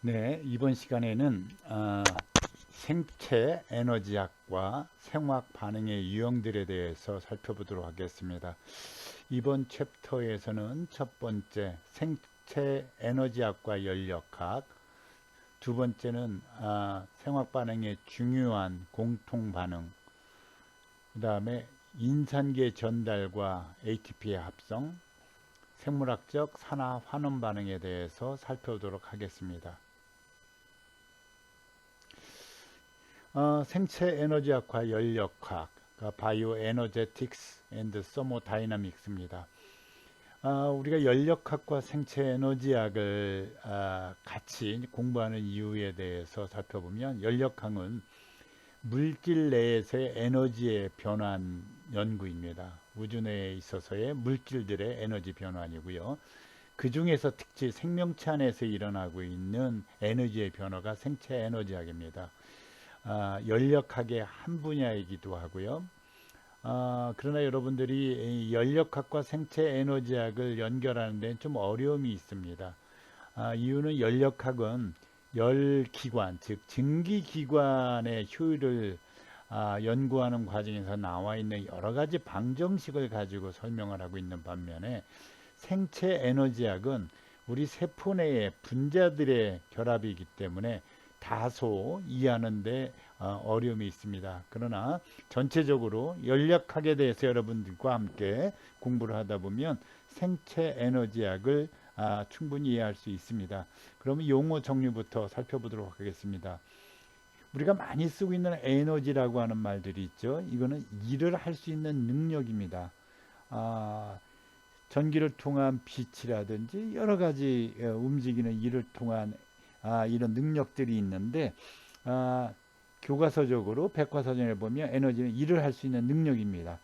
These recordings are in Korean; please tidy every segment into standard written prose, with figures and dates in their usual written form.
네, 이번 시간에는 생체 에너지학과 생화학 반응의 유형들에 대해서 살펴보도록 하겠습니다. 이번 챕터에서는 첫 번째 생체 에너지학과 연력학, 두 번째는 생화학 반응의 중요한 공통 반응, 그 다음에 인산계 전달과 ATP의 합성, 생물학적 산화 환원 반응에 대해서 살펴보도록 하겠습니다. 생체 에너지학과 연력학, 바이오 에너제틱스 앤드 서모다이나믹스입니다. 우리가 연력학과 생체 에너지학을 같이 공부하는 이유에 대해서 살펴보면, 연력학은 물질 내에서의 에너지의 변환 연구입니다. 우주 내에 있어서의 물질들의 에너지 변환이고요. 그 중에서 특히 생명체 안에서 일어나고 있는 에너지의 변화가 생체 에너지학입니다. 연력학의 한 분야이기도 하고요. 그러나 여러분들이 연력학과 생체 에너지학을 연결하는 데는 좀 어려움이 있습니다. 이유는 연력학은 열기관, 즉 증기기관의 효율을 연구하는 과정에서 나와 있는 여러 가지 방정식을 가지고 설명을 하고 있는 반면에, 생체 에너지학은 우리 세포 내의 분자들의 결합이기 때문에 다소 이해하는데 어려움이 있습니다. 그러나 전체적으로 연력학에 대해서 여러분들과 함께 공부를 하다 보면 생체 에너지학을 충분히 이해할 수 있습니다. 그러면 용어 정리부터 살펴보도록 하겠습니다. 우리가 많이 쓰고 있는 에너지라고 하는 말들이 있죠. 이거는 일을 할 수 있는 능력입니다. 전기를 통한 빛이라든지 여러 가지 움직이는 일을 통한 이런 능력들이 있는데, 교과서적으로 백과사전에 보면 에너지는 일을 할 수 있는 능력입니다.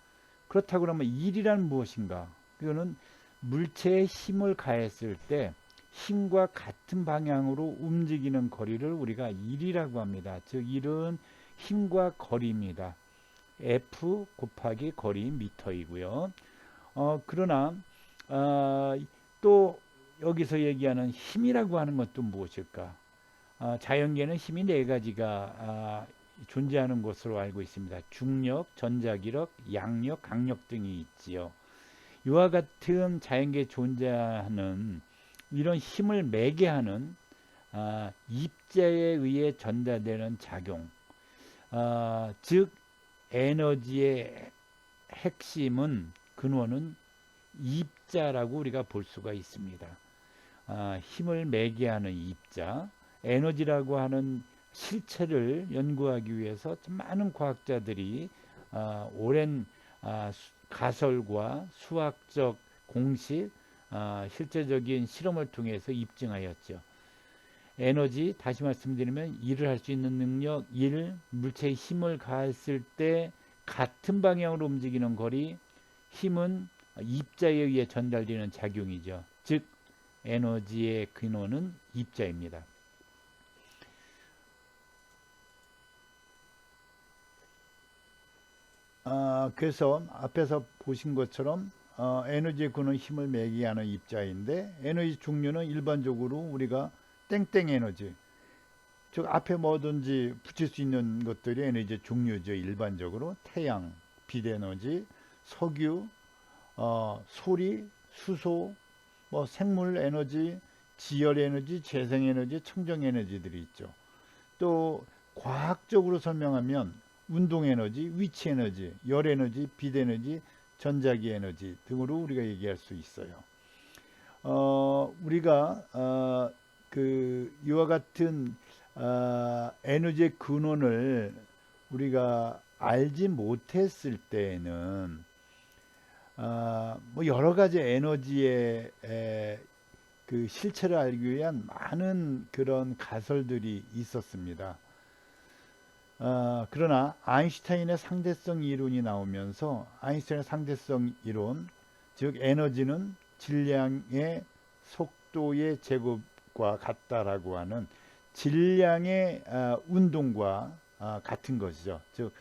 그렇다고 그러면 일이란 무엇인가? 이거는 물체에 힘을 가했을 때 힘과 같은 방향으로 움직이는 거리를 우리가 일이라고 합니다. 즉 일은 힘과 거리입니다. F 곱하기 거리 미터이고요. 그러나 또 여기서 얘기하는 힘이라고 하는 것도 무엇일까? 자연계는 힘이 네 가지가 존재하는 것으로 알고 있습니다. 중력, 전자기력, 양력, 강력 등이 있지요. 이와 같은 자연계에 존재하는 이런 힘을 매개하는 입자에 의해 전달되는 작용, 즉 에너지의 핵심은, 근원은 입자라고 우리가 볼 수가 있습니다. 힘을 매개하는 입자, 에너지라고 하는 실체를 연구하기 위해서 많은 과학자들이 오랜 가설과 수학적 공식, 실제적인 실험을 통해서 입증하였죠. 에너지, 다시 말씀드리면 일을 할 수 있는 능력, 물체에 힘을 가했을 때 같은 방향으로 움직이는 거리, 힘은 입자에 의해 전달되는 작용이죠. 즉 에너지의 근원은 입자입니다. 그래서 앞에서 보신 것처럼 에너지의 근원, 힘을 매개하는 입자인데, 에너지 종류는 일반적으로 우리가 땡땡 에너지, 즉 앞에 뭐든지 붙일 수 있는 것들이 에너지 종류죠. 일반적으로 태양, 빛 에너지, 석유, 소리, 수소, 뭐 생물 에너지, 지열 에너지, 재생 에너지, 청정 에너지들이 있죠. 또 과학적으로 설명하면 운동 에너지, 위치 에너지, 열 에너지, 빛 에너지, 전자기 에너지 등으로 우리가 얘기할 수 있어요. 우리가 이와 같은 에너지의 근원을 우리가 알지 못했을 때에는 뭐 여러 가지 에너지의 그 실체를 알기 위한 많은 그런 가설들이 있었습니다. 그러나 아인슈타인의 상대성 이론이 나오면서, 아인슈타인의 상대성 이론, 즉 에너지는 질량의 속도의 제곱과 같다라고 하는 질량의 운동과 같은 것이죠. 즉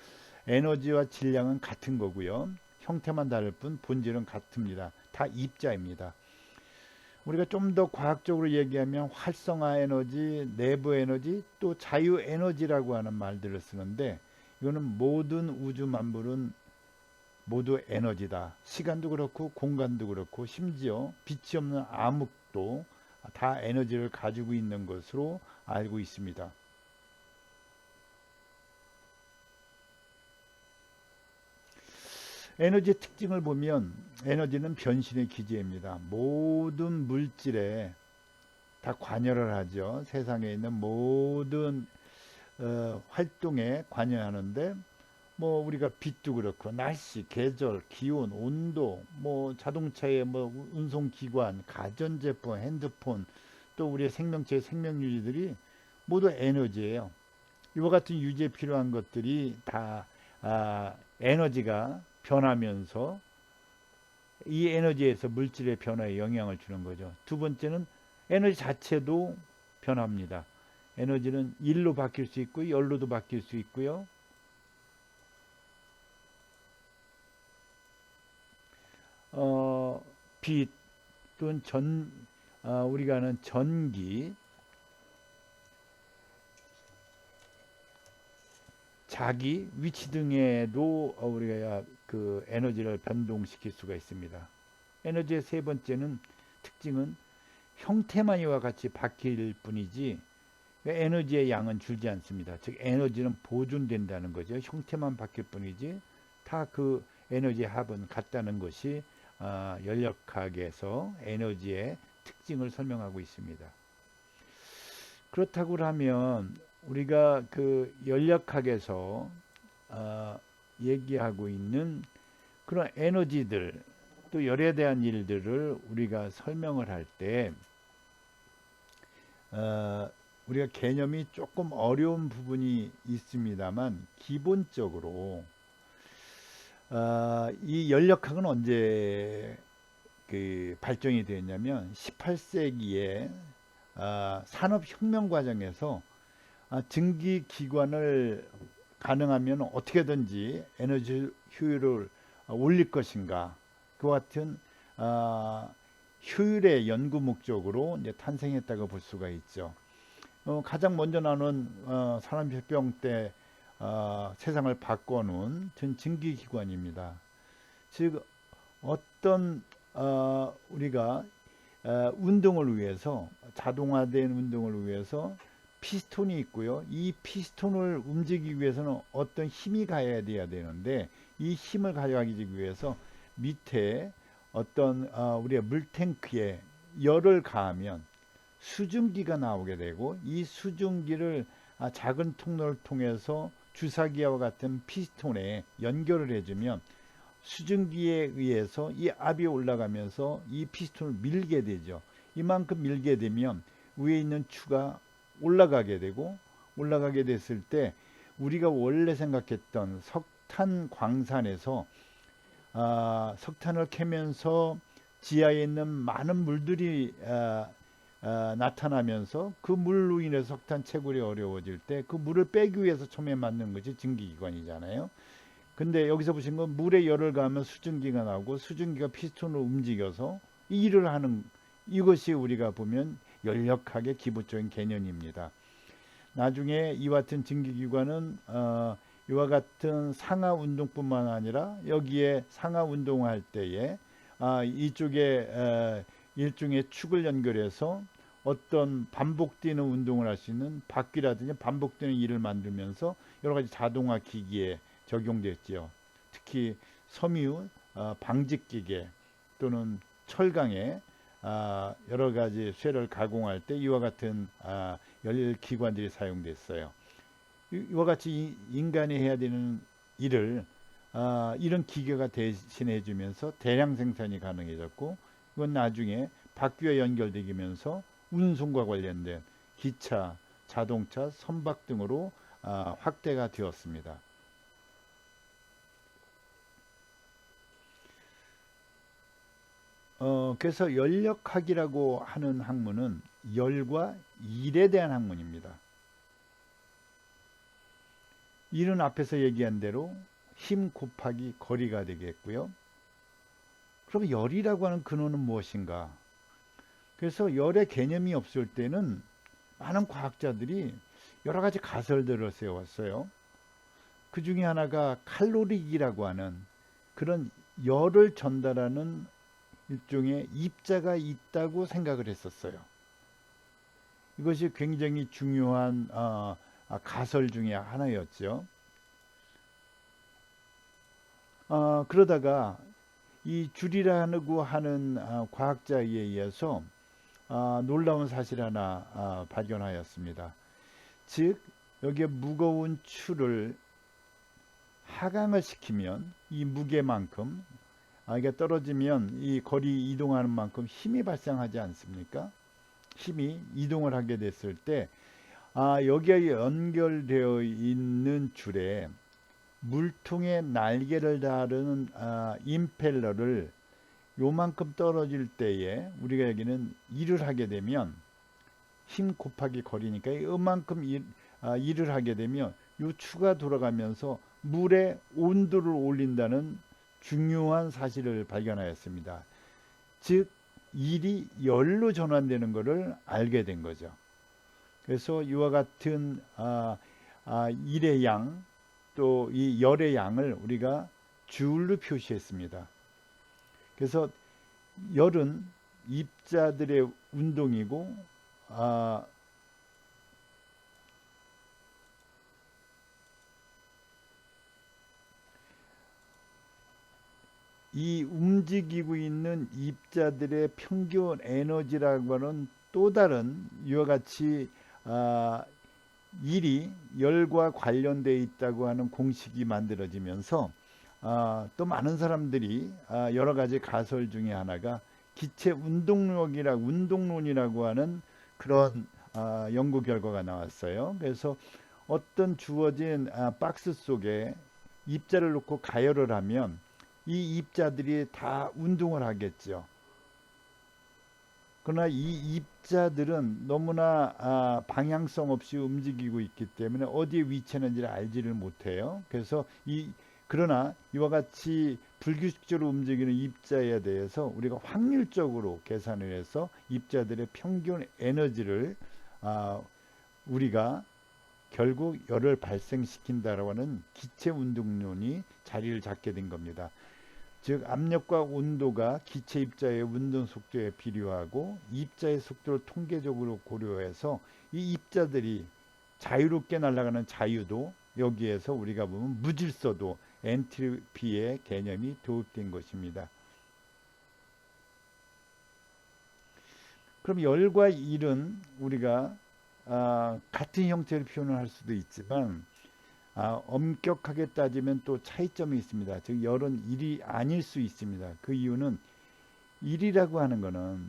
에너지와 질량은 같은 거고요. 형태만 다를 뿐 본질은 같습니다. 다 입자입니다. 우리가 좀 더 과학적으로 얘기하면 활성화 에너지, 내부 에너지, 또 자유 에너지라고 하는 말들을 쓰는데, 이거는 모든 우주 만물은 모두 에너지다. 시간도 그렇고 공간도 그렇고 심지어 빛이 없는 암흑도 다 에너지를 가지고 있는 것으로 알고 있습니다. 에너지의 특징을 보면 에너지는 변신의 기제입니다. 모든 물질에 다 관여를 하죠. 세상에 있는 모든 활동에 관여하는데, 뭐 우리가 빛도 그렇고 날씨, 계절, 기온, 온도, 뭐 자동차의 뭐 운송기관, 가전제품, 핸드폰, 또 우리의 생명체의 생명유지들이 모두 에너지예요. 이와 같은 유지에 필요한 것들이 다 에너지가 변하면서 이 에너지에서 물질의 변화에 영향을 주는 거죠. 두 번째는 에너지 자체도 변합니다. 에너지는 일로 바뀔 수 있고 열로도 바뀔 수 있고요. 빛 또는 우리가 아는 전기, 자기, 위치 등에도 우리가 그 에너지를 변동시킬 수가 있습니다. 에너지의 세 번째는 특징은 형태만 이와 같이 바뀔 뿐이지 에너지의 양은 줄지 않습니다. 즉 에너지는 보존된다는 거죠. 형태만 바뀔 뿐이지 다 그 에너지의 합은 같다는 것이 연력학에서 에너지의 특징을 설명하고 있습니다. 그렇다고 하면 우리가 그 연력학에서 얘기하고 있는 그런 에너지들 또 열에 대한 일들을 우리가 설명을 할 때 우리가 개념이 조금 어려운 부분이 있습니다만 기본적으로 이 연력학은 언제 그 발전이 되었냐면 18세기에 산업혁명 과정에서 증기기관을 가능하면 어떻게든지 에너지 효율을 올릴 것인가, 그와 같은 효율의 연구 목적으로 이제 탄생했다고 볼 수가 있죠. 가장 먼저 나오는 산업혁명 때 세상을 바꿔놓은 증기기관입니다. 즉 어떤 우리가 운동을 위해서, 자동화된 운동을 위해서 피스톤이 있고요. 이 피스톤을 움직이기 위해서는 어떤 힘이 가야 돼야 되는데, 이 힘을 가져가기 위해서 밑에 어떤 우리가 물탱크에 열을 가하면 수증기가 나오게 되고, 이 수증기를 작은 통로를 통해서 주사기와 같은 피스톤에 연결을 해주면 수증기에 의해서 이 압이 올라가면서 이 피스톤을 밀게 되죠. 이만큼 밀게 되면 위에 있는 추가 올라가게 되고, 올라가게 됐을 때 우리가 원래 생각했던 석탄 광산에서 석탄을 캐면서 지하에 있는 많은 물들이 나타나면서 그 물로 인해서 석탄 채굴이 어려워질 때 그 물을 빼기 위해서 처음에 만든 것이 증기기관이잖아요. 근데 여기서 보신 건 물에 열을 가하면 수증기가 나오고, 수증기가 피스톤을 움직여서 이 일을 하는, 이것이 우리가 보면 연력학의 기본적인 개념입니다. 나중에 이와 같은 증기기관은 이와 같은 상하 운동뿐만 아니라 여기에 상하 운동할 때에 이쪽에 일종의 축을 연결해서 어떤 반복되는 운동을 할 수 있는 바퀴라든지 반복되는 일을 만들면서 여러 가지 자동화 기기에 적용됐지요. 특히 섬유 방직기계 또는 철강에 여러 가지 쇠를 가공할 때 이와 같은 열기관들이 사용됐어요. 이와 같이 인간이 해야 되는 일을 이런 기계가 대신해 주면서 대량 생산이 가능해졌고, 이건 나중에 바퀴와 연결되면서 운송과 관련된 기차, 자동차, 선박 등으로 확대가 되었습니다. 그래서 연력학이라고 하는 학문은 열과 일에 대한 학문입니다. 일은 앞에서 얘기한 대로 힘 곱하기 거리가 되겠고요. 그럼 열이라고 하는 근원은 무엇인가? 그래서 열의 개념이 없을 때는 많은 과학자들이 여러 가지 가설들을 세웠어요. 그 중에 하나가 칼로릭이라고 하는 그런 열을 전달하는 일종의 입자가 있다고 생각을 했었어요. 이것이 굉장히 중요한 가설 중에 하나였죠. 그러다가 이 주리라고 하는 과학자에 의해서 놀라운 사실 하나 발견하였습니다. 즉 여기에 무거운 추를 하강을 시키면 이 무게만큼 이게 떨어지면 이 거리 이동하는 만큼 힘이 발생하지 않습니까? 힘이 이동을 하게 됐을 때 여기에 연결되어 있는 줄에 물통의 날개를 다루는 임펠러를 요만큼 떨어질 때에 우리가 여기는 일을 하게 되면 힘 곱하기 거리니까 이만큼 일을 하게 되면 요 추가 돌아가면서 물의 온도를 올린다는 중요한 사실을 발견하였습니다. 즉 일이 열로 전환되는 것을 알게 된 거죠. 그래서 이와 같은 일의 양 또 이 열의 양을 우리가 줄로 표시했습니다. 그래서 열은 입자들의 운동이고 이 움직이고 있는 입자들의 평균 에너지라고 하는 또 다른 이와 같이 일이 열과 관련되어 있다고 하는 공식이 만들어지면서 또 많은 사람들이 여러 가지 가설 중에 하나가 기체 운동론이라고 하는 그런 연구 결과가 나왔어요. 그래서 어떤 주어진 박스 속에 입자를 놓고 가열을 하면 이 입자들이 다 운동을 하겠죠. 그러나 이 입자들은 너무나 방향성 없이 움직이고 있기 때문에 어디에 위치하는지를 알지를 못해요. 그래서 그러나 이와 같이 불규칙적으로 움직이는 입자에 대해서 우리가 확률적으로 계산을 해서 입자들의 평균 에너지를 우리가 결국 열을 발생시킨다라고 하는 기체 운동론이 자리를 잡게 된 겁니다. 즉 압력과 온도가 기체 입자의 운동 속도에 비례하고 입자의 속도를 통계적으로 고려해서 이 입자들이 자유롭게 날아가는 자유도 여기에서 우리가 보면 무질서도 엔트로피의 개념이 도입된 것입니다. 그럼 열과 일은 우리가 같은 형태를 표현할 수도 있지만 엄격하게 따지면 또 차이점이 있습니다. 즉 열은 일이 아닐 수 있습니다. 그 이유는 일이라고 하는 것은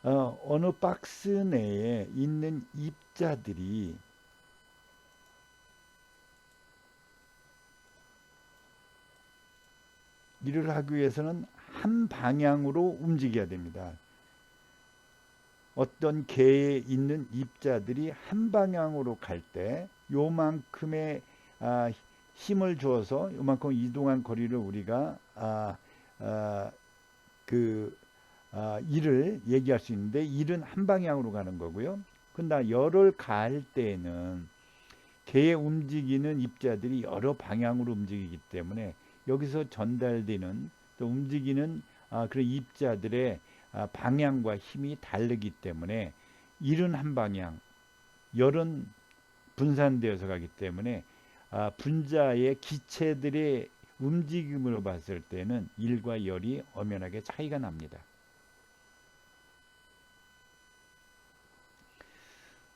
어느 박스 내에 있는 입자들이 일을 하기 위해서는 한 방향으로 움직여야 됩니다. 어떤 개에 있는 입자들이 한 방향으로 갈 때 요만큼의 힘을 줘서 요만큼 이동한 거리를 우리가 일을 얘기할 수 있는데 일은 한 방향으로 가는 거고요. 근데 열을 가할 때에는 개에 움직이는 입자들이 여러 방향으로 움직이기 때문에 여기서 전달되는 또 움직이는 그런 입자들의 방향과 힘이 다르기 때문에 일은 한 방향, 열은 분산되어서 가기 때문에 분자의 기체들의 움직임으로 봤을 때는 일과 열이 엄연하게 차이가 납니다.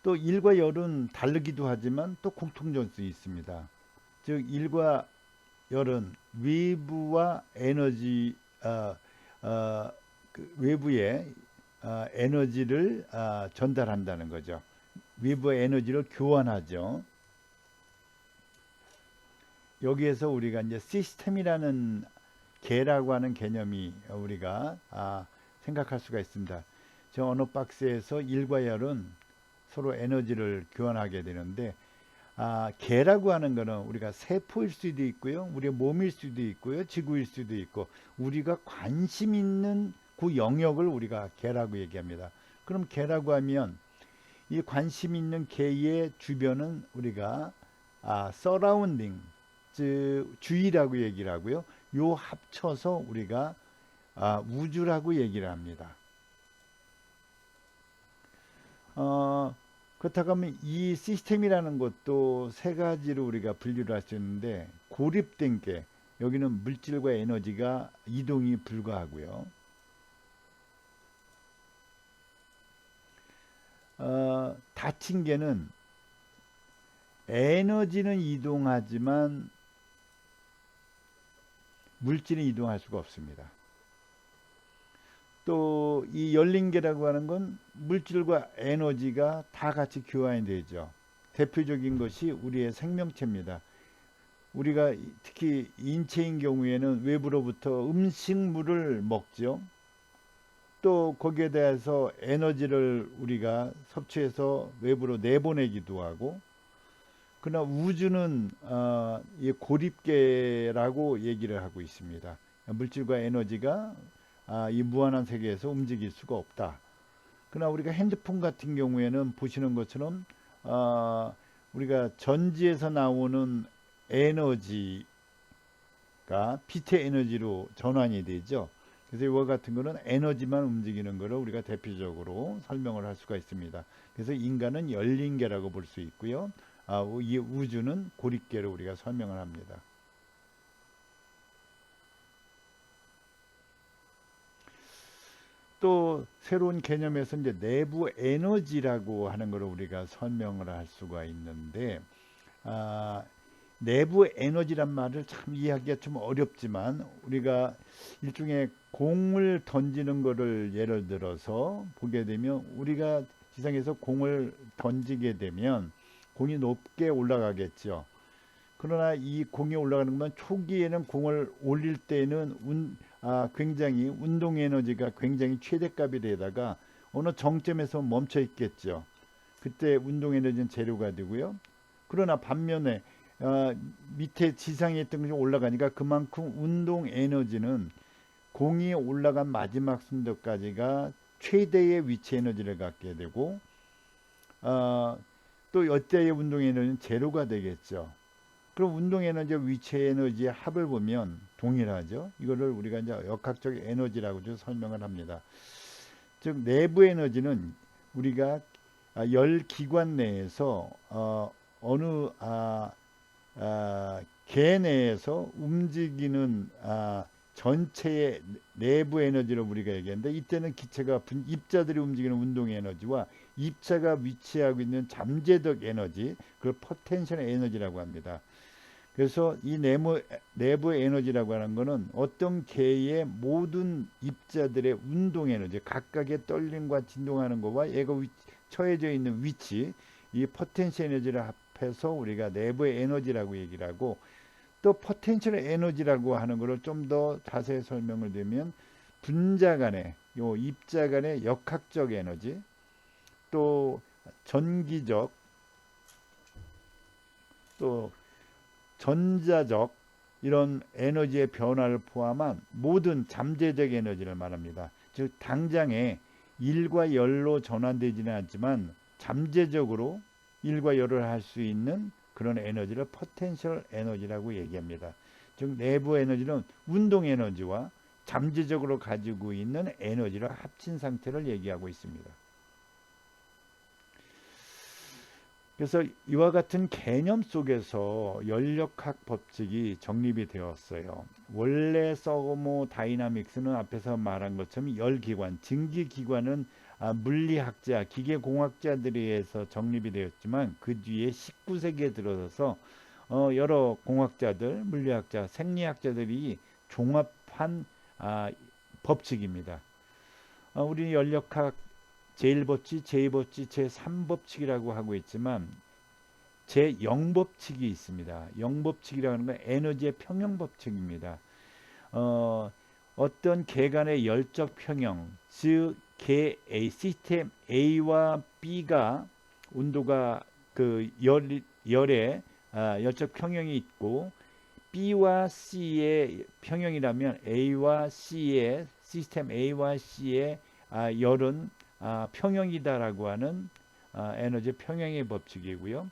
또 일과 열은 다르기도 하지만 또 공통점도 있습니다. 즉 일과 열은 외부와 에너지 외부의 에너지를 전달한다는 거죠. 외부의 에너지를 교환하죠. 여기에서 우리가 이제 시스템이라는 개라고 하는 개념이 우리가 생각할 수가 있습니다. 저 어느 박스에서 일과 열은 서로 에너지를 교환하게 되는데 개라고 하는 거는 우리가 세포일 수도 있고요. 우리의 몸일 수도 있고요. 지구일 수도 있고 우리가 관심 있는 그 영역을 우리가 개라고 얘기합니다. 그럼 개라고 하면 이 관심 있는 개의 주변은 우리가 서라운딩, 즉 주위라고 얘기를 하고요. 요 합쳐서 우리가 우주라고 얘기를 합니다. 그렇다고 하면 이 시스템이라는 것도 세 가지로 우리가 분류를 할 수 있는데, 고립된 게, 여기는 물질과 에너지가 이동이 불가하고요. 닫힌 개는 에너지는 이동하지만 물질은 이동할 수가 없습니다. 또 이 열린 개라고 하는 건 물질과 에너지가 다 같이 교환이 되죠. 대표적인 것이 우리의 생명체입니다. 우리가 특히 인체인 경우에는 외부로부터 음식물을 먹죠. 또 거기에 대해서 에너지를 우리가 섭취해서 외부로 내보내기도 하고, 그러나 우주는 이 고립계라고 얘기를 하고 있습니다. 물질과 에너지가 이 무한한 세계에서 움직일 수가 없다. 그러나 우리가 핸드폰 같은 경우에는 보시는 것처럼 우리가 전지에서 나오는 에너지가 빛의 에너지로 전환이 되죠. 그래서 이와 같은 거는 에너지만 움직이는 것을 우리가 대표적으로 설명을 할 수가 있습니다. 그래서 인간은 열린 개라고 볼 수 있고요. 이 우주는 고립계로 우리가 설명을 합니다. 또 새로운 개념에서 이제 내부 에너지라고 하는 것을 우리가 설명을 할 수가 있는데, 내부 에너지란 말을 참 이해하기가 좀 어렵지만, 우리가 일종의 공을 던지는 것을 예를 들어서 보게 되면, 우리가 지상에서 공을 던지게 되면 공이 높게 올라가겠죠. 그러나 이 공이 올라가는 건 초기에는 공을 올릴 때는 굉장히 운동 에너지가 굉장히 최대값이 되다가 어느 정점에서 멈춰 있겠죠. 그때 운동 에너지는 제로가 되고요. 그러나 반면에 밑에 지상에 있던 것이 올라가니까 그만큼 운동 에너지는 공이 올라간 마지막 순간까지가 최대의 위치 에너지를 갖게 되고, 또 이때의 운동 에너지는 제로가 되겠죠. 그럼 운동 에너지와 위치 에너지의 합을 보면 동일하죠. 이거를 우리가 이제 역학적 에너지라고 설명을 합니다. 즉 내부 에너지는 우리가 열 기관 내에서 어느 개 내에서 움직이는 전체의 내부 에너지로 우리가 얘기하는데, 이때는 기체가 입자들이 움직이는 운동 에너지와 입자가 위치하고 있는 잠재적 에너지, 그걸 포텐셜 에너지라고 합니다. 그래서 이 내부 에너지라고 하는 것은 어떤 개의 모든 입자들의 운동 에너지, 각각의 떨림과 진동하는 것과 얘가 처해져 있는 위치, 이 포텐셜 에너지를 합해서 우리가 내부의 에너지라고 얘기를 하고, 또 포텐셜 에너지라고 하는 것을 좀 더 자세히 설명을 드리면, 분자 간의, 요 입자 간의 역학적 에너지, 또 전기적, 또 전자적 이런 에너지의 변화를 포함한 모든 잠재적 에너지를 말합니다. 즉 당장에 1과 열로 전환되지는 않지만 잠재적으로 1과 열을 할 수 있는 그런 에너지를 포텐셜 에너지라고 얘기합니다. 즉 내부 에너지는 운동 에너지와 잠재적으로 가지고 있는 에너지를 합친 상태를 얘기하고 있습니다. 그래서 이와 같은 개념 속에서 연력학 법칙이 정립이 되었어요. 원래 서모다이나믹스는 앞에서 말한 것처럼 열기관, 증기기관은 물리학자, 기계공학자들에 의해서 정립이 되었지만, 그 뒤에 19세기에 들어서서 여러 공학자들, 물리학자, 생리학자들이 종합한 법칙입니다. 우리 연력학 제1법칙, 제2법칙, 제3법칙이라고 하고 있지만 제0법칙이 있습니다. 0법칙이라는 건 에너지의 평형법칙입니다. 어떤 개 간의 열적 평형, 즉 개 A, 시스템 A와 B가 온도가 열의 열적 평형이 있고 B와 C의 평형이라면 A와 C의 시스템 A와 C의 열은 평형이다라고 하는 에너지 평형의 법칙이고요.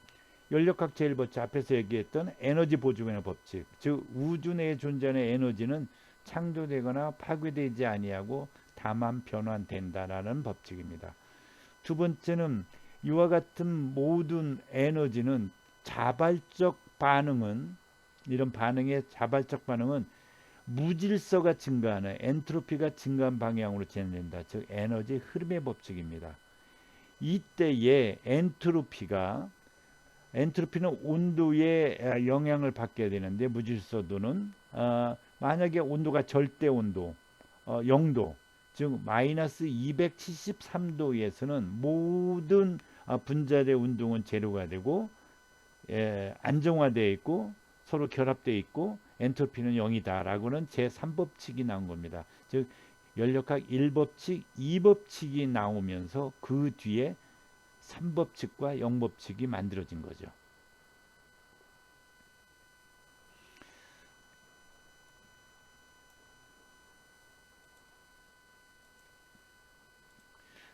연력학 제1법칙 앞에서 얘기했던 에너지 보존의 법칙, 즉 우주 내에 존재하는 에너지는 창조되거나 파괴되지 아니하고 다만 변환된다라는 법칙입니다. 두 번째는 이와 같은 모든 에너지는 자발적 반응은 이런 반응의 자발적 반응은 무질서가 증가하는 엔트로피가 증가한 방향으로 진행된다. 즉 에너지 흐름의 법칙입니다. 이때에 엔트로피는 온도에 영향을 받게 되는데 무질서도는 만약에 온도가 절대 온도 0도 즉 마이너스 273도에서는 모든 분자의 운동은 제로가 되고 안정화되어 있고 서로 결합되어 있고 엔트로피는 0이다라고는 제3법칙이 나온 겁니다. 즉 연력학 1법칙, 2법칙이 나오면서 그 뒤에 3법칙과 0법칙이 만들어진 거죠.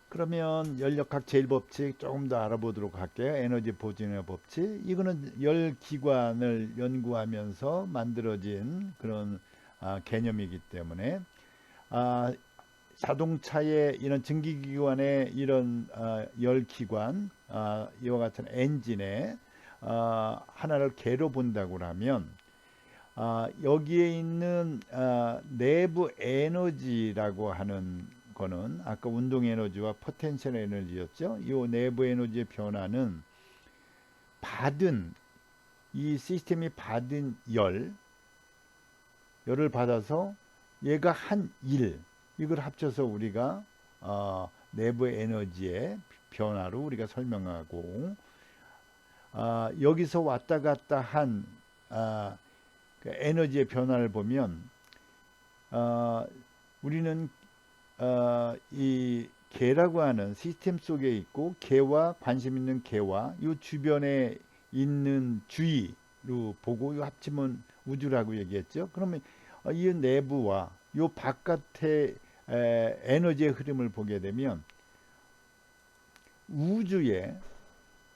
그러면 연력학 제1법칙 조금 더 알아보도록 할게요. 에너지 보존의 법칙. 이거는 열기관을 연구하면서 만들어진 그런 개념이기 때문에 자동차의 이런 증기기관의 이런 열기관 이와 같은 엔진의 하나를 개로 본다고 하면 여기에 있는 내부 에너지라고 하는 거는 아까 운동 에너지와 포텐셜 에너지였죠. 이 내부 에너지의 변화는 이 시스템이 받은 열을 받아서 얘가 한 이걸 합쳐서 우리가 내부 에너지의 변화로 우리가 설명하고 여기서 왔다 갔다 한 그 에너지의 변화를 보면 우리는 이 개라고 하는 시스템 속에 있고 개와 관심 있는 개와 이 주변에 있는 주위로 보고 이 합치면 우주라고 얘기했죠. 그러면 이 내부와 이 바깥의 에너지의 흐름을 보게 되면 우주에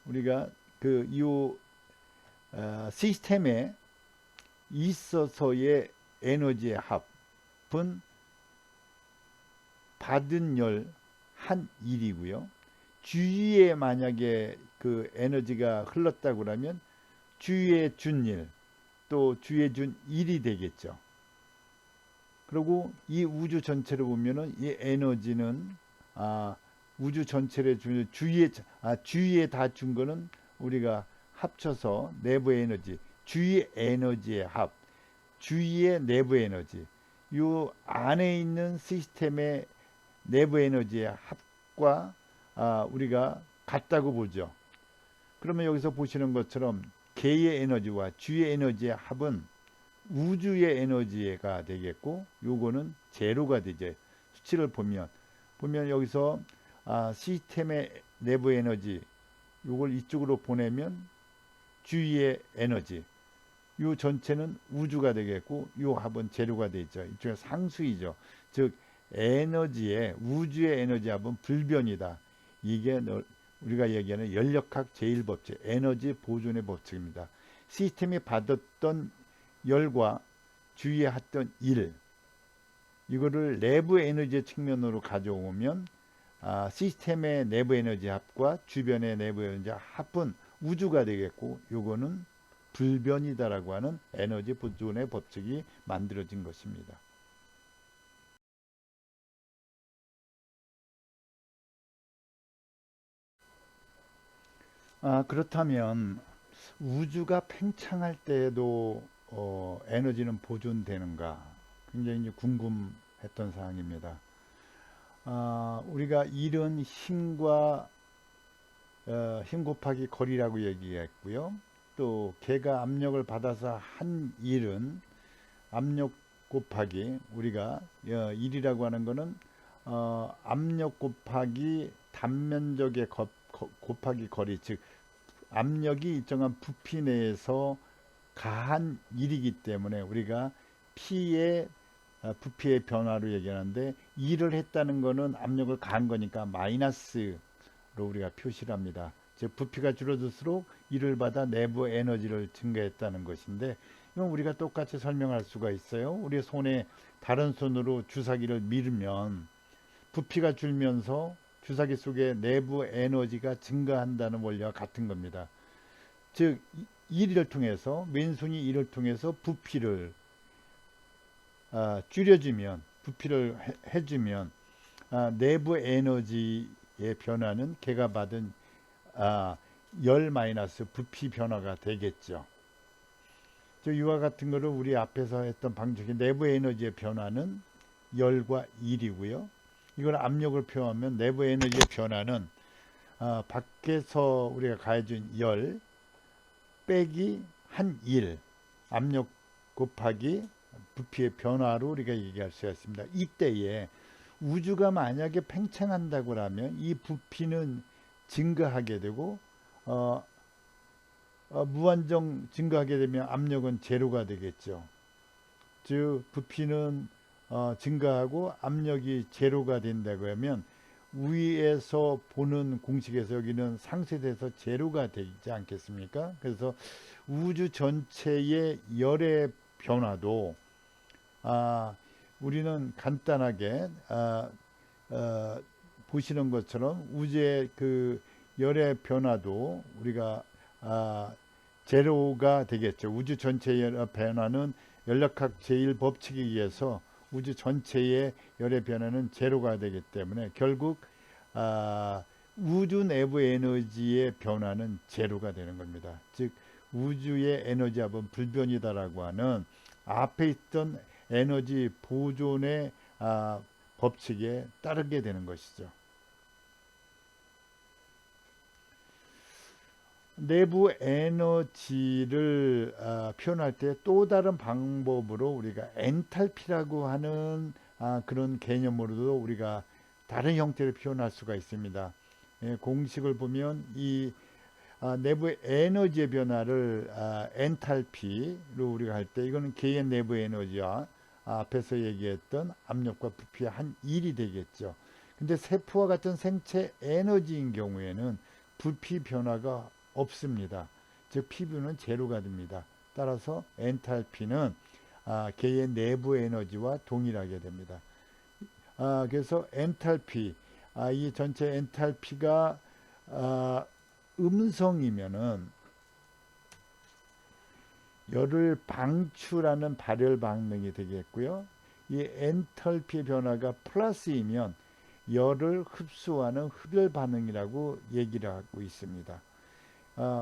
우리가 시스템에 있어서의 에너지의 합은 받은 열 한 일이고요. 주위에 만약에 그 에너지가 흘렀다고 하면 주위에 준 일, 또 주위에 준 일이 되겠죠. 그리고 이 우주 전체를 보면은 이 에너지는 우주 전체를 주위에 다 준 거는 우리가 합쳐서 내부 에너지, 주위 에너지의 합, 주위의 내부 에너지, 이 안에 있는 시스템의 내부 에너지의 합과 우리가 같다고 보죠. 그러면 여기서 보시는 것처럼 개의 에너지와 주의 에너지의 합은 우주의 에너지가 되겠고 요거는 제로가 되죠. 수치를 보면 여기서 시스템의 내부 에너지 요걸 이쪽으로 보내면 주위의 에너지 요 전체는 우주가 되겠고 요 합은 제로가 되죠. 이쪽에 상수이죠. 즉 우주의 에너지 합은 불변이다. 이게 우리가 얘기하는 연력학 제1법칙 에너지 보존의 법칙입니다. 시스템이 받았던 열과 주위에 했던 이거를 내부 에너지 측면으로 가져오면 시스템의 내부 에너지 합과 주변의 내부 에너지 합은 우주가 되겠고 요거는 불변이다라고 하는 에너지 보존의 법칙이 만들어진 것입니다. 그렇다면 우주가 팽창할 때에도 에너지는 보존되는가 굉장히 이제 궁금했던 사항입니다. 우리가 일은 힘과 힘 곱하기 거리라고 얘기했고요. 또 개가 압력을 받아서 한 일은 압력 곱하기 우리가 일이라고 하는 거는 압력 곱하기 단면적의 곱하기 거리 즉 압력이 일정한 부피 내에서 가한 일이기 때문에 우리가 P의 부피의 변화로 얘기하는데, 일을 했다는 거는 압력을 가한 거니까 마이너스로 우리가 표시를 합니다. 즉 부피가 줄어들수록 일을 받아 내부 에너지를 증가했다는 것인데, 이건 우리가 똑같이 설명할 수가 있어요. 우리 손에 다른 손으로 주사기를 밀면 부피가 줄면서 주사기 속에 내부 에너지가 증가한다는 원리와 같은 겁니다. 즉 일을 통해서, 왼손이 일을 통해서 부피를 줄여주면, 부피를 해주면 내부 에너지의 변화는 걔가 받은 열 마이너스 부피 변화가 되겠죠. 이와 같은 거를 우리 앞에서 했던 방식의 내부 에너지의 변화는 열과 일이고요. 이걸 압력을 표현하면 내부 에너지의 변화는 밖에서 우리가 가해준 열 빼기 한 일, 압력 곱하기 부피의 변화로 우리가 얘기할 수가 있습니다. 이때에 우주가 만약에 팽창한다고 하면 이 부피는 증가하게 되고 무한정 증가하게 되면 압력은 제로가 되겠죠. 즉 부피는 증가하고 압력이 제로가 된다고 하면 위에서 보는 공식에서 여기는 상쇄돼서 제로가 되지 않겠습니까? 그래서 우주 전체의 열의 변화도 우리는 간단하게 보시는 것처럼 우주의 그 열의 변화도 우리가 제로가 되겠죠. 우주 전체의 열의 변화는 연력학 제1법칙에 의해서 우주 전체의 열의 변화는 제로가 되기 때문에 결국 우주 내부 에너지의 변화는 제로가 되는 겁니다. 즉 우주의 에너지 합은 불변이다라고 하는 앞에 있던 에너지 보존의 법칙에 따르게 되는 것이죠. 내부 에너지를 표현할 때 또 다른 방법으로 우리가 엔탈피라고 하는 그런 개념으로도 우리가 다른 형태를 표현할 수가 있습니다. 공식을 보면 이 내부 에너지의 변화를 엔탈피로 우리가 할 때, 이거는 개의 내부 에너지와 앞에서 얘기했던 압력과 부피의 한 일이 되겠죠. 근데 세포와 같은 생체 에너지인 경우에는 부피 변화가 없습니다. 즉 피부는 제로가 됩니다. 따라서 엔탈피는 개의 내부 에너지와 동일하게 됩니다. 그래서 엔탈피, 이 전체 엔탈피가 음성이면은 열을 방출하는 발열 반응이 되겠고요. 이 엔탈피 변화가 플러스이면 열을 흡수하는 흡열 반응이라고 얘기를 하고 있습니다.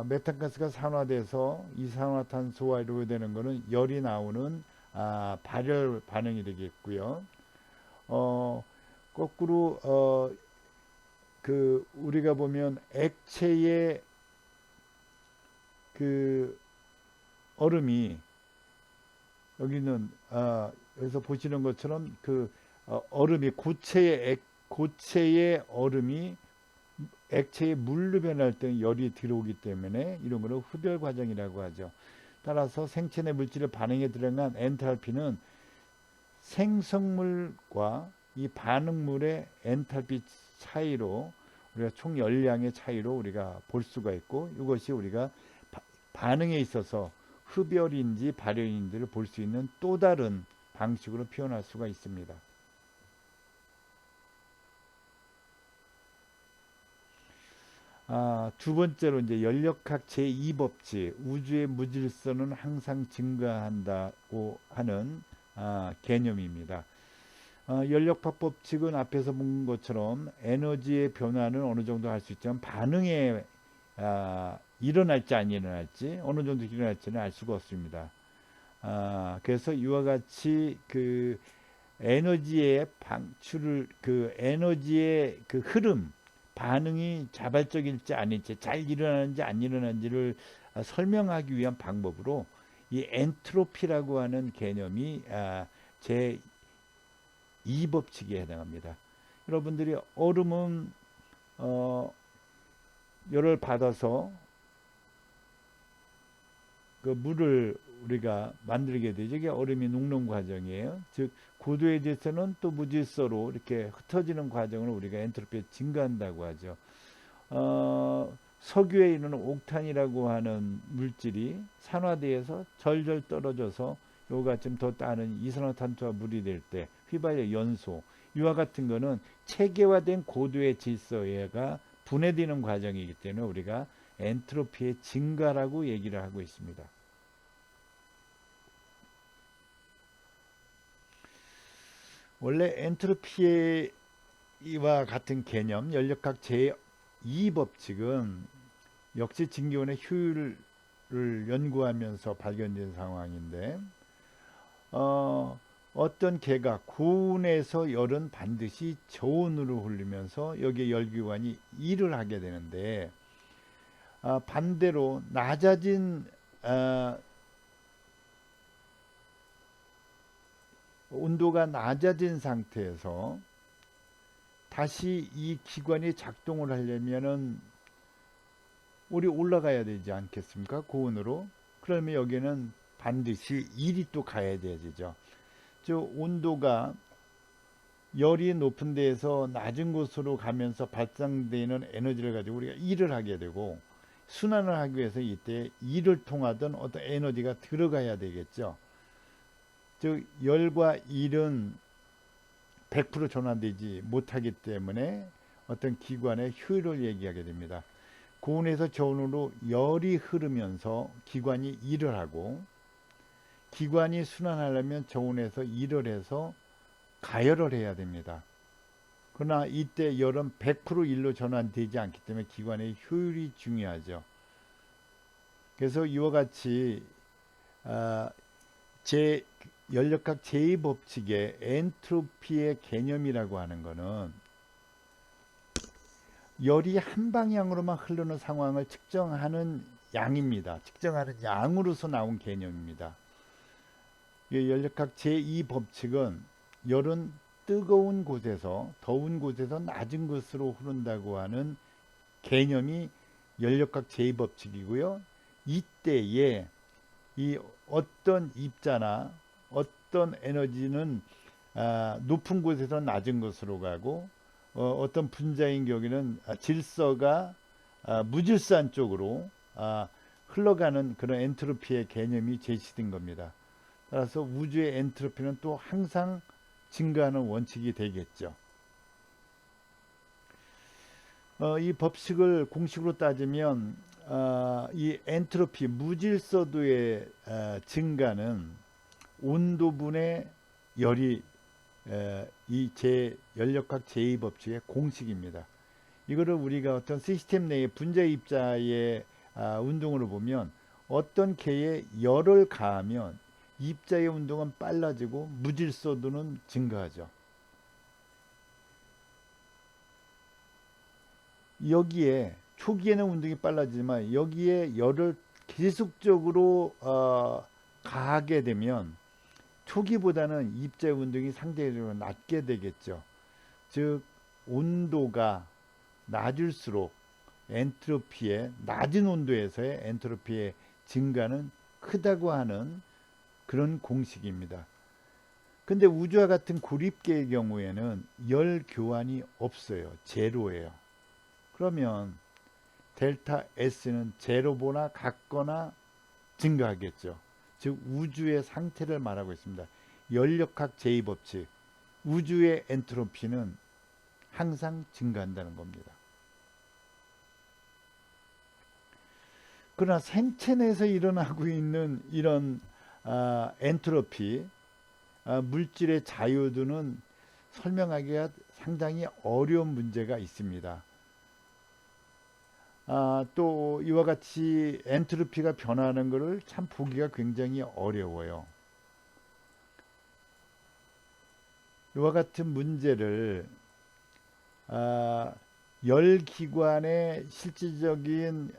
메탄가스가 산화돼서 이산화탄소와 이루게 되는 것은 열이 나오는 발열 반응이 되겠고요. 거꾸로 그 우리가 보면 액체의 그 얼음이, 여기는 여기서 보시는 것처럼 그 얼음이 고체의 얼음이 액체의 물로 변할 때 열이 들어오기 때문에 이런 것을 흡열 과정이라고 하죠. 따라서 생체 내 물질의 반응에 들어간 엔탈피는 생성물과 이 반응물의 엔탈피 차이로, 우리가 총 열량의 차이로 우리가 볼 수가 있고, 이것이 우리가 반응에 있어서 흡열인지 발열인지를 볼 수 있는 또 다른 방식으로 표현할 수가 있습니다. 두 번째로 이제 연력학 제2법칙, 우주의 무질서는 항상 증가한다고 하는 개념입니다. 연력학 법칙은 앞에서 본 것처럼 에너지의 변화는 어느 정도 할 수 있지만 반응에 일어날지 안 일어날지, 어느 정도 일어날지는 알 수가 없습니다. 그래서 이와 같이 그 에너지의 방출을, 그 에너지의 그 흐름, 반응이 자발적일지 아닐지, 잘 일어나는지 안 일어나는지를 설명하기 위한 방법으로 이 엔트로피라고 하는 개념이 제 2법칙에 해당합니다. 여러분들이 얼음은 열을 받아서 그 물을 우리가 만들게 되죠. 이게 얼음이 녹는 과정이에요. 즉 고도의 질소는 또 무질서로 이렇게 흩어지는 과정을 우리가 엔트로피 증가한다고 하죠. 석유에 있는 옥탄이라고 하는 물질이 산화되어서 절절 떨어져서 요가 좀 더 따는 이산화탄소와 물이 될 때 휘발유 연소 이와 같은 거는 체계화된 고도의 질소가 분해되는 과정이기 때문에 우리가 엔트로피의 증가라고 얘기를 하고 있습니다. 원래 엔트로피와 같은 개념, 연력학 제2법칙은 역시 진기온의 효율을 연구하면서 발견된 상황인데 어떤 개가 고온에서 열은 반드시 저온으로 흘리면서 여기에 열기관이 일을 하게 되는데 반대로 낮아진 온도가 낮아진 상태에서 다시 이 기관이 작동을 하려면은 우리 올라가야 되지 않겠습니까? 고온으로. 그러면 여기는 반드시 일이 또 가야 되죠. 즉 온도가 열이 높은 데에서 낮은 곳으로 가면서 발생되는 에너지를 가지고 우리가 일을 하게 되고 순환을 하기 위해서 이때 일을 통하던 어떤 에너지가 들어가야 되겠죠. 즉 열과 일은 100% 전환되지 못하기 때문에 어떤 기관의 효율을 얘기하게 됩니다. 고온에서 저온으로 열이 흐르면서 기관이 일을 하고 기관이 순환하려면 저온에서 일을 해서 가열을 해야 됩니다. 그러나 이때 열은 100% 일로 전환되지 않기 때문에 기관의 효율이 중요하죠. 그래서 이와 같이 연력학 제2법칙의 엔트로피의 개념이라고 하는 것은 열이 한 방향으로만 흐르는 상황을 측정하는 양입니다. 측정하는 양으로서 나온 개념입니다. 연력학 제2법칙은 열은 뜨거운 곳에서 더운 곳에서 낮은 곳으로 흐른다고 하는 개념이 연력학 제2법칙이고요. 이때에 이 어떤 입자나 어떤 에너지는 높은 곳에서 낮은 곳으로 가고 어떤 분자인 경우에는 질서가 무질서한 쪽으로 흘러가는 그런 엔트로피의 개념이 제시된 겁니다. 따라서 우주의 엔트로피는 또 항상 증가하는 원칙이 되겠죠. 이 법칙을 공식으로 따지면 이 엔트로피 무질서도의 증가는 온도분의 열이 이 연력학 제2법칙의 공식입니다. 이거를 우리가 어떤 시스템 내의 분자 입자의 운동으로 보면 어떤 개에 열을 가하면 입자의 운동은 빨라지고 무질서도는 증가하죠. 여기에 초기에는 운동이 빨라지지만 여기에 열을 계속적으로 가하게 되면 초기보다는 입자의 운동이 상대적으로 낮게 되겠죠. 즉 온도가 낮을수록 엔트로피의 낮은 온도에서의 엔트로피의 증가는 크다고 하는 그런 공식입니다. 근데 우주와 같은 고립계의 경우에는 열 교환이 없어요. 제로예요. 그러면 델타 S는 제로보다 같거나 증가하겠죠. 즉 우주의 상태를 말하고 있습니다. 연력학 제2법칙 우주의 엔트로피는 항상 증가한다는 겁니다. 그러나 생체 내에서 일어나고 있는 이런 엔트로피 물질의 자유도는 설명하기가 상당히 어려운 문제가 있습니다. 또 이와 같이 엔트로피가 변하는 것을 참 보기가 굉장히 어려워요. 이와 같은 문제를 열기관의 실질적인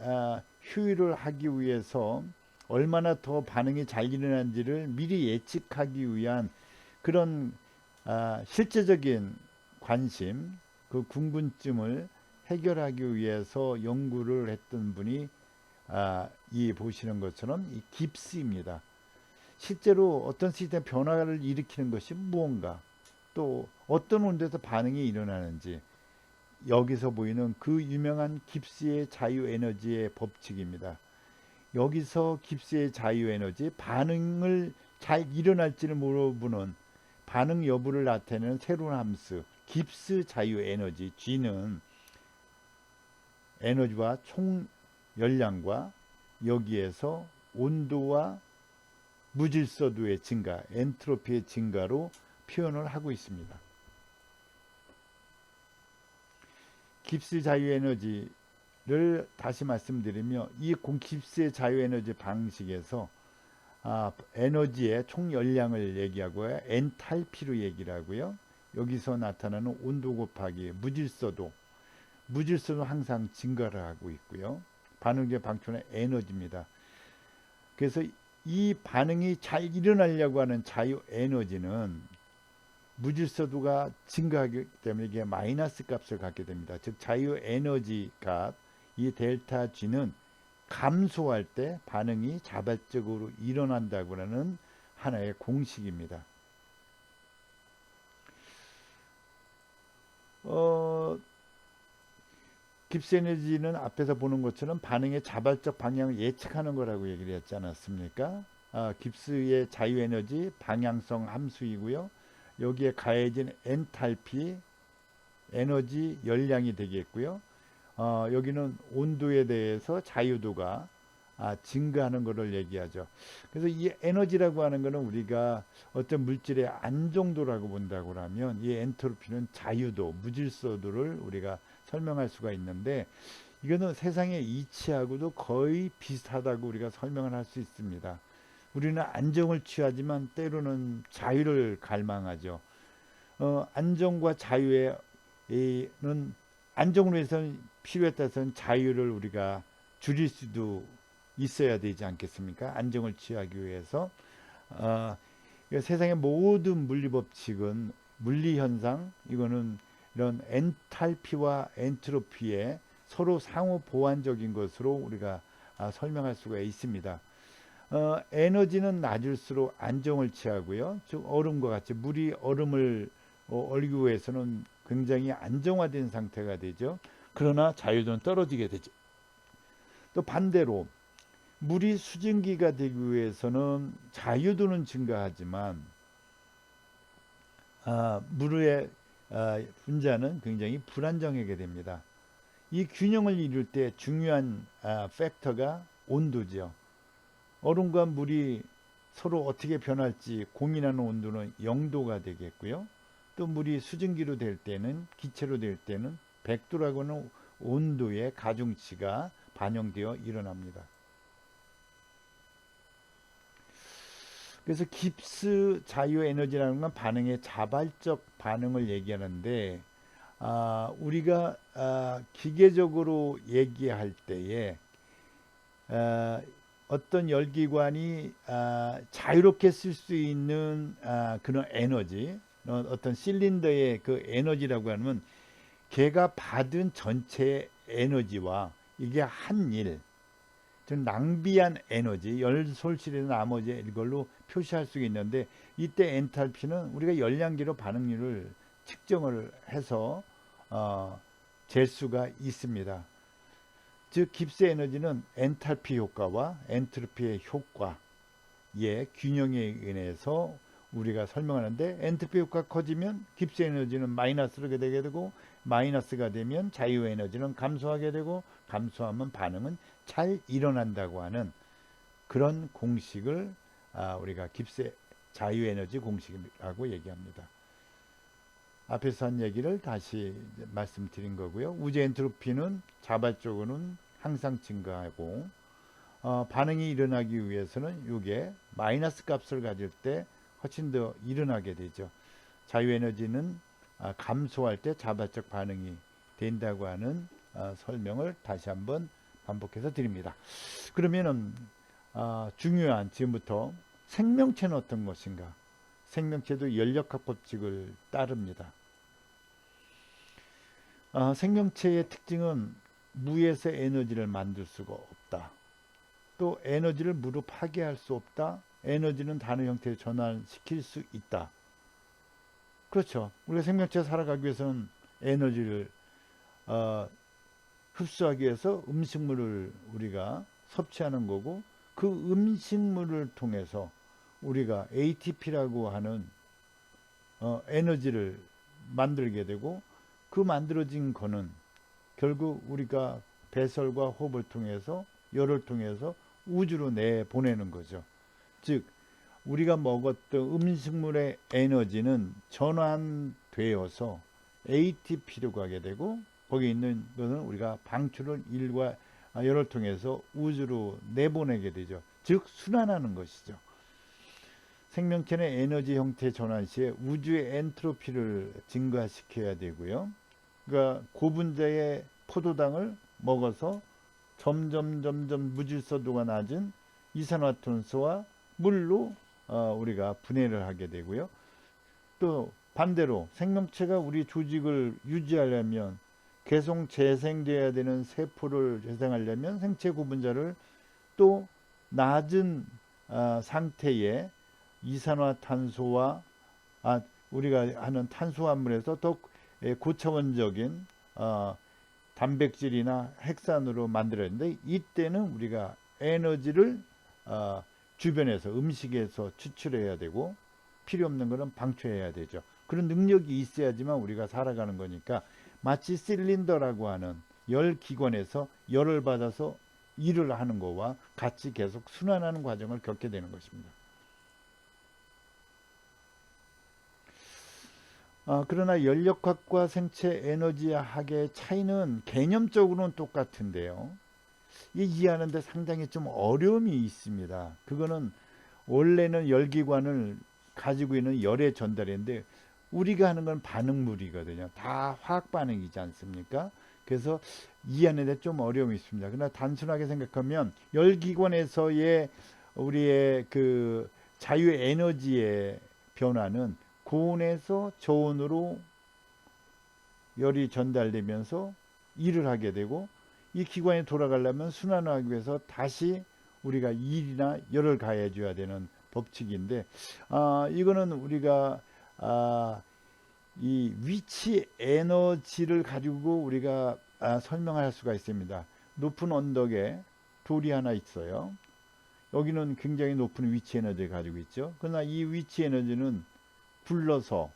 효율을 하기 위해서 얼마나 더 반응이 잘 일어나는지를 미리 예측하기 위한 그런 실제적인 관심, 그 궁금증을 해결하기 위해서 연구를 했던 분이 이 보시는 것처럼 이 깁스입니다. 실제로 어떤 시스템 변화를 일으키는 것이 무언가, 또 어떤 온도에서 반응이 일어나는지, 여기서 보이는 그 유명한 깁스의 자유에너지의 법칙입니다. 여기서 깁스의 자유에너지, 반응을 잘 일어날지를 모르는 반응 여부를 나타내는 새로운 함수 깁스 자유에너지 G는 에너지와 총 열량과 여기에서 온도와 무질서도의 증가, 엔트로피의 증가로 표현을 하고 있습니다. 깁스 자유에너지를 다시 말씀드리며, 이 깁스의 자유에너지 방식에서 에너지의 총 열량을 얘기하고요, 엔탈피로 얘기를 하고요, 여기서 나타나는 온도 곱하기 무질서도, 무질서도 항상 증가를 하고 있고요, 반응제 방출의 에너지입니다. 그래서 이 반응이 잘 일어나려고 하는 자유 에너지는 무질서도가 증가하기 때문에 이게 마이너스 값을 갖게 됩니다. 즉 자유 에너지 값, 이 델타 G는 감소할 때 반응이 자발적으로 일어난다고 하는 하나의 공식입니다. 깁스 에너지는 앞에서 보는 것처럼 반응의 자발적 방향을 예측하는 거라고 얘기를 했지 않았습니까? 깁스의 자유 에너지 방향성 함수이고요. 여기에 가해진 엔탈피 에너지 열량이 되겠고요. 여기는 온도에 대해서 자유도가 증가하는 것을 얘기하죠. 그래서 이 에너지라고 하는 것은 우리가 어떤 물질의 안정도라고 본다고 하면, 이 엔트로피는 자유도, 무질서도를 우리가 설명할 수가 있는데, 이거는 세상의 이치하고도 거의 비슷하다고 우리가 설명을 할 수 있습니다. 우리는 안정을 취하지만 때로는 자유를 갈망하죠. 안정과 자유에는, 안정을 위해서는 필요에 따라서는 자유를 우리가 줄일 수도 있어야 되지 않겠습니까? 안정을 취하기 위해서. 세상의 모든 물리법칙은, 물리현상, 이거는 이런 엔탈피와 엔트로피의 서로 상호 보완적인 것으로 우리가 설명할 수가 있습니다. 에너지는 낮을수록 안정을 취하고요. 즉 얼음과 같이 물이 얼음을 얼기 위해서는 굉장히 안정화된 상태가 되죠. 그러나 자유도는 떨어지게 되죠. 또 반대로 물이 수증기가 되기 위해서는 자유도는 증가하지만 물의 분자는 굉장히 불안정하게 됩니다. 이 균형을 이룰 때 중요한 팩터가 온도죠. 얼음과 물이 서로 어떻게 변할지 고민하는 온도는 0도가 되겠고요. 또 물이 수증기로 될 때는, 기체로 될 때는 100도라고 하는 온도의 가중치가 반영되어 일어납니다. 그래서 깁스 자유 에너지라는 건 반응의 자발적 반응을 얘기하는데, 우리가 기계적으로 얘기할 때에 어떤 열기관이 자유롭게 쓸 수 있는 그런 에너지, 어떤 실린더의 그 에너지라고 하면 걔가 받은 전체 에너지와 이게 한 일, 즉 낭비한 에너지, 열솔실의 나머지 이걸로 표시할 수 있는데, 이때 엔탈피는 우리가 열량기로 반응률을 측정을 해서 잴 수가 있습니다. 즉 깁스 에너지는 엔탈피 효과와 엔트로피의 효과의 균형에 의해서 우리가 설명하는데, 엔트로피 효과가 커지면 깁스 에너지는 마이너스로 되게 되고, 마이너스가 되면 자유 에너지는 감소하게 되고, 감소하면 반응은 잘 일어난다고 하는 그런 공식을 우리가 깁스 자유 에너지 공식이라고 얘기합니다. 앞에서 한 얘기를 다시 말씀드린 거고요. 우주 엔트로피는 자발적으로는 항상 증가하고, 반응이 일어나기 위해서는 이게 마이너스 값을 가질 때 훨씬 더 일어나게 되죠. 자유에너지는 감소할 때 자발적 반응이 된다고 하는 설명을 다시 한번 반복해서 드립니다. 그러면은 중요한, 지금부터 생명체는 어떤 것인가? 생명체도 연력학 법칙을 따릅니다. 생명체의 특징은 무에서 에너지를 만들 수가 없다. 또 에너지를 무릎 파괴할 수 없다. 에너지는 다른 형태로 전환시킬 수 있다. 그렇죠. 우리가 생명체 살아가기 위해서는 에너지를 흡수하기 위해서 음식물을 우리가 섭취하는 거고, 그 음식물을 통해서 우리가 ATP라고 하는 에너지를 만들게 되고, 그 만들어진 거는 결국 우리가 배설과 호흡을 통해서, 열을 통해서 우주로 내보내는 거죠. 즉 우리가 먹었던 음식물의 에너지는 전환되어서 ATP로 가게 되고, 거기 있는 것은 우리가 방출을 일과 열을 통해서 우주로 내보내게 되죠. 즉 순환하는 것이죠. 생명체는 에너지 형태 전환 시에 우주의 엔트로피를 증가시켜야 되고요. 그러니까 고분자의 포도당을 먹어서 점점 무질서도가 낮은 이산화탄소와 물로 우리가 분해를 하게 되고요. 또 반대로 생명체가 우리 조직을 유지하려면, 계속 재생돼야 되는 세포를 재생하려면 생체 고분자를 또 낮은 상태의 이산화탄소와 우리가 하는 탄수화물에서 더 고차원적인 단백질이나 핵산으로 만들었는데, 이때는 우리가 에너지를 주변에서 음식에서 추출해야 되고, 필요 없는 것은 방출해야 되죠. 그런 능력이 있어야지만 우리가 살아가는 거니까, 마치 실린더라고 하는 열 기관에서 열을 받아서 일을 하는 거와 같이 계속 순환하는 과정을 겪게 되는 것입니다. 그러나 연력학과 생체 에너지학의 차이는 개념적으로는 똑같은데요, 이해하는데 상당히 좀 어려움이 있습니다. 그거는 원래는 열기관을 가지고 있는 열의 전달인데, 우리가 하는 건 반응물이거든요. 다 화학 반응이지 않습니까? 그래서 이해하는데 좀 어려움이 있습니다. 그러나 단순하게 생각하면 열기관에서의 우리의 그 자유 에너지의 변화는 고온에서 저온으로 열이 전달되면서 일을 하게 되고, 이 기관이 돌아가려면 순환하기 위해서 다시 우리가 일이나 열을 가해 줘야 되는 법칙인데, 이거는 우리가 이 위치 에너지를 가지고 우리가 설명할 수가 있습니다. 높은 언덕에 돌이 하나 있어요. 여기는 굉장히 높은 위치 에너지를 가지고 있죠. 그러나 이 위치 에너지는 굴러서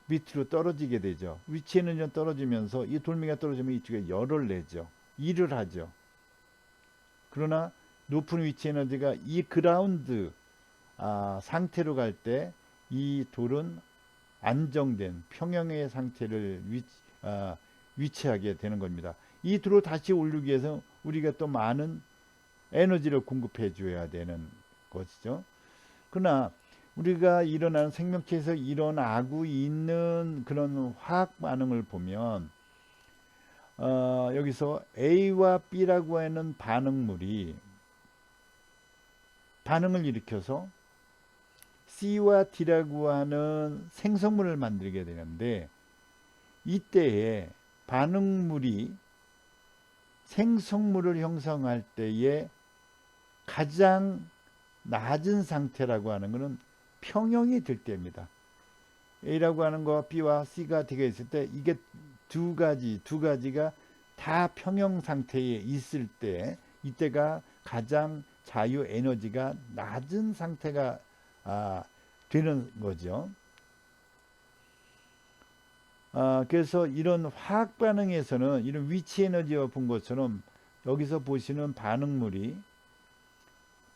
밑으로 떨어지게 되죠. 위치 에너지는 떨어지면서 이 돌멩이가 떨어지면 이쪽에 열을 내죠. 일을 하죠. 그러나 높은 위치 에너지가 이 그라운드 상태로 갈 때 이 돌은 안정된 평형의 상태를 위치하게 되는 겁니다. 이 돌을 다시 올리기 위해서 우리가 또 많은 에너지를 공급해 줘야 되는 것이죠. 그러나 우리가 일어나는 생명체에서 일어나고 있는 그런 화학 반응을 보면, 여기서 A와 B라고 하는 반응물이 반응을 일으켜서 C와 D라고 하는 생성물을 만들게 되는데, 이때에 반응물이 생성물을 형성할 때에 가장 낮은 상태라고 하는 것은 평형이 될 때입니다. A라고 하는 거와 B와 C가 되어 있을 때, 이게 두 가지가 다 평형 상태에 있을 때, 이때가 가장 자유 에너지가 낮은 상태가 되는 거죠. 그래서 이런 화학 반응에서는 이런 위치 에너지와 본 것처럼 여기서 보시는 반응물이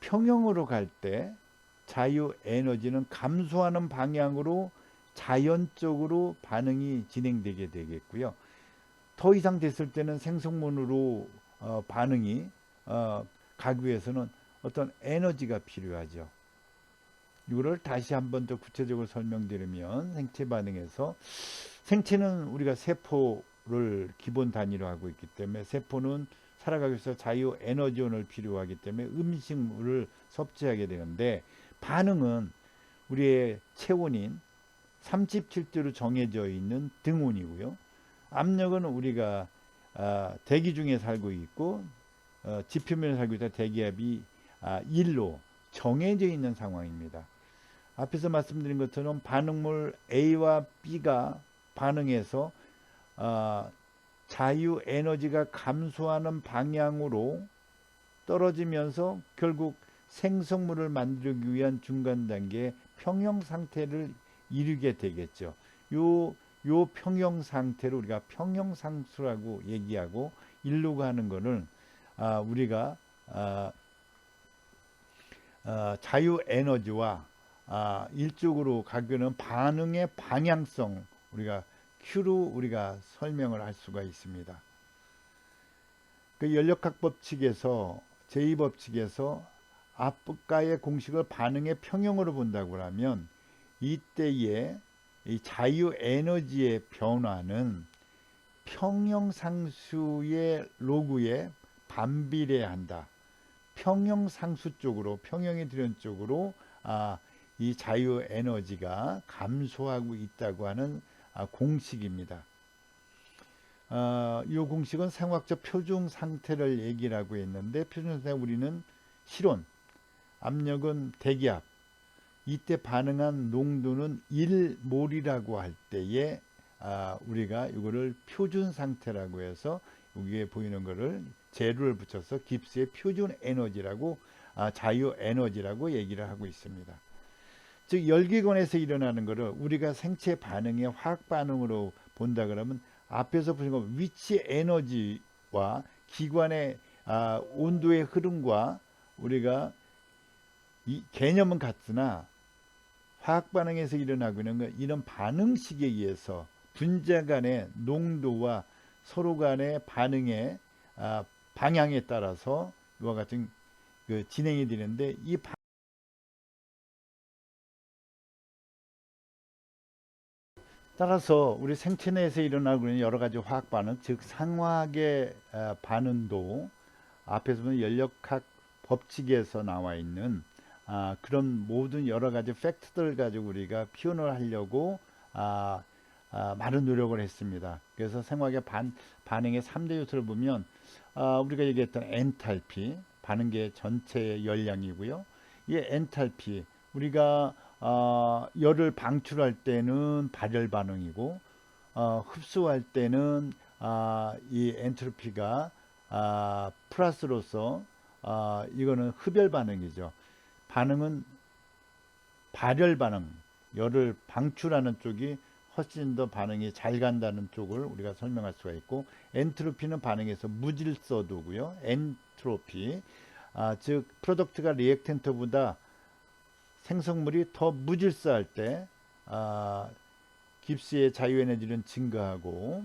평형으로 갈 때 자유 에너지는 감소하는 방향으로 자연적으로 반응이 진행되게 되겠고요. 더 이상 됐을 때는 생성물로 반응이 가기 위해서는 어떤 에너지가 필요하죠. 이거를 다시 한 번 더 구체적으로 설명드리면, 생체 반응에서 생체는 우리가 세포를 기본 단위로 하고 있기 때문에, 세포는 살아가기 위해서 자유 에너지원을 필요하기 때문에 음식물을 섭취하게 되는데, 반응은 우리의 체온인 37도로 정해져 있는 등온이고요. 압력은 우리가 대기 중에 살고 있고 지표면에 살고 있다 대기압이 1로 정해져 있는 상황입니다. 앞에서 말씀드린 것처럼 반응물 A와 B가 반응해서 자유 에너지가 감소하는 방향으로 떨어지면서 결국 생성물을 만들기 위한 중간 단계의 평형 상태를 이루게 되겠죠. 요 평형 상태를 우리가 평형상수라고 얘기하고 일로 가는 거는 우리가 자유 에너지와 일쪽으로 가기는 반응의 방향성 우리가 Q로 우리가 설명을 할 수가 있습니다. 그 연력학 법칙에서 제2법칙에서 앞가의 공식을 반응의 평형으로 본다고 하면 이때의 이 자유 에너지의 변화는 평형상수의 로그에 반비례한다. 평형상수 쪽으로 평형이 들은 쪽으로 이 자유 에너지가 감소하고 있다고 하는 공식입니다. 이 공식은 생화학적 표준 상태를 얘기를 하고 있는데 표준 상태 우리는 실온, 압력은 대기압, 이때 반응한 농도는 1몰이라고 할 때에 우리가 이거를 표준 상태라고 해서 여기에 보이는 거를 제로를 붙여서 깁스의 표준 에너지라고 자유 에너지라고 얘기를 하고 있습니다. 즉 열기관에서 일어나는 것을 우리가 생체 반응의 화학 반응으로 본다 그러면 앞에서 보신 것 위치 에너지와 기관의 온도의 흐름과 우리가 이 개념은 같으나 화학 반응에서 일어나고 있는 건 이런 반응식에 의해서 분자 간의 농도와 서로 간의 반응의 방향에 따라서 이와 같은 진행이 되는데 이 따라서 우리 생체 내에서 일어나고 있는 여러 가지 화학 반응, 즉 상화학의 반응도 앞에서 보면 연력학 법칙에서 나와 있는 그런 모든 여러 가지 팩트들 가지고 우리가 표현을 하려고 많은 노력을 했습니다. 그래서 생화학의 반응의 3대 요소를 보면 우리가 얘기했던 엔탈피, 반응계 전체의 열량이고요. 이 엔탈피, 우리가 열을 방출할 때는 발열 반응이고 흡수할 때는 이 엔트로피가 플러스로서 이거는 흡열 반응이죠. 반응은 발열 반응, 열을 방출하는 쪽이 훨씬 더 반응이 잘 간다는 쪽을 우리가 설명할 수가 있고 엔트로피는 반응에서 무질서도고요. 엔트로피, 즉 프로덕트가 리액텐트보다 생성물이 더 무질서할 때 깁스의 자유에너지는 증가하고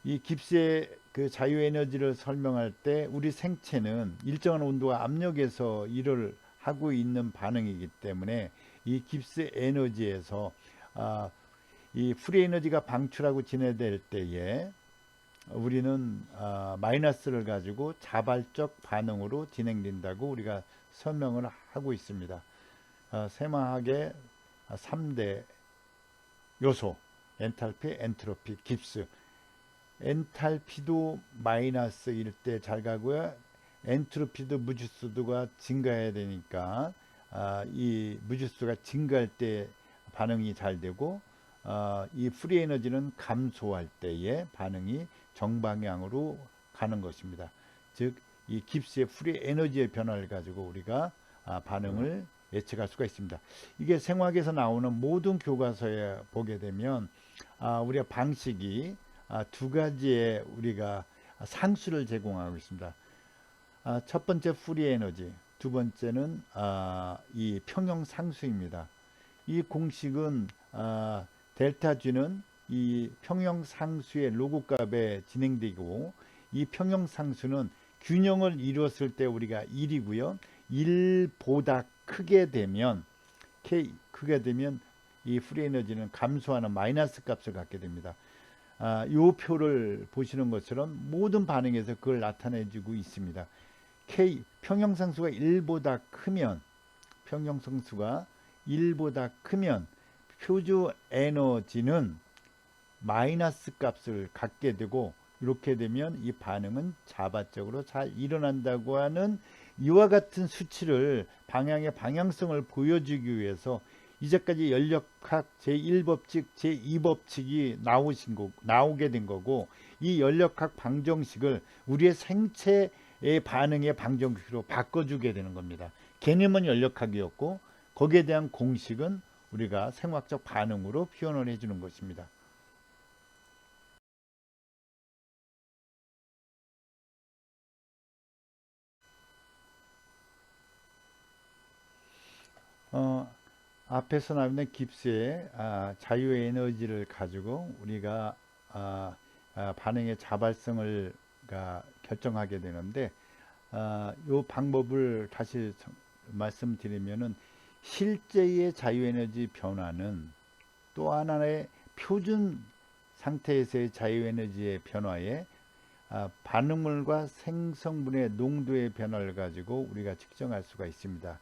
이 깁스의 그 자유에너지를 설명할 때 우리 생체는 일정한 온도와 압력에서 일을 하고 있는 반응이기 때문에 이 깁스 에너지에서 이 프리 에너지가 방출하고 진행될 때에 우리는 마이너스를 가지고 자발적 반응으로 진행된다고 우리가 설명을 하고 있습니다. 생화학의 3대 요소 엔탈피, 엔트로피, 깁스. 엔탈피도 마이너스일 때 잘 가고요. 엔트로피도 무질서도가 증가해야 되니까 이 무질서도가 증가할 때 반응이 잘 되고 이 프리 에너지는 감소할 때의 반응이 정방향으로 가는 것입니다. 즉 이 깁스의 프리 에너지의 변화를 가지고 우리가 반응을 예측할 수가 있습니다. 이게 생화학에서 나오는 모든 교과서에 보게 되면 우리가 방식이 두 가지의 우리가 상수를 제공하고 있습니다. 첫 번째 프리 에너지, 두 번째는 이 평형 상수입니다. 이 공식은 델타 G는 이 평형 상수의 로그 값에 진행되고 이 평형 상수는 균형을 이루었을 때 우리가 1이고요. 1보다 크게 되면 이 프리 에너지는 감소하는 마이너스 값을 갖게 됩니다. 이 표를 보시는 것처럼 모든 반응에서 그걸 나타내주고 있습니다. 평형상수가 1보다 크면 표준 에너지는 마이너스 값을 갖게 되고 이렇게 되면 이 반응은 자발적으로 잘 일어난다고 하는 이와 같은 수치를 방향의 방향성을 보여주기 위해서 이제까지 연력학 제1법칙, 제2법칙이 나오게 된 거고, 이 연력학 방정식을 우리의 생체의 반응의 방정식으로 바꿔주게 되는 겁니다. 개념은 연력학이었고 거기에 대한 공식은 우리가 생화학적 반응으로 표현을 해주는 것입니다. 어, 앞에서 나오는 깁스의 자유의 에너지를 가지고 우리가 반응의 자발성을 결정하게 되는데, 이 방법을 다시 말씀드리면은 실제의 자유에너지 변화는 또 하나의 표준 상태에서의 자유에너지의 변화에 반응물과 생성분의 농도의 변화를 가지고 우리가 측정할 수가 있습니다.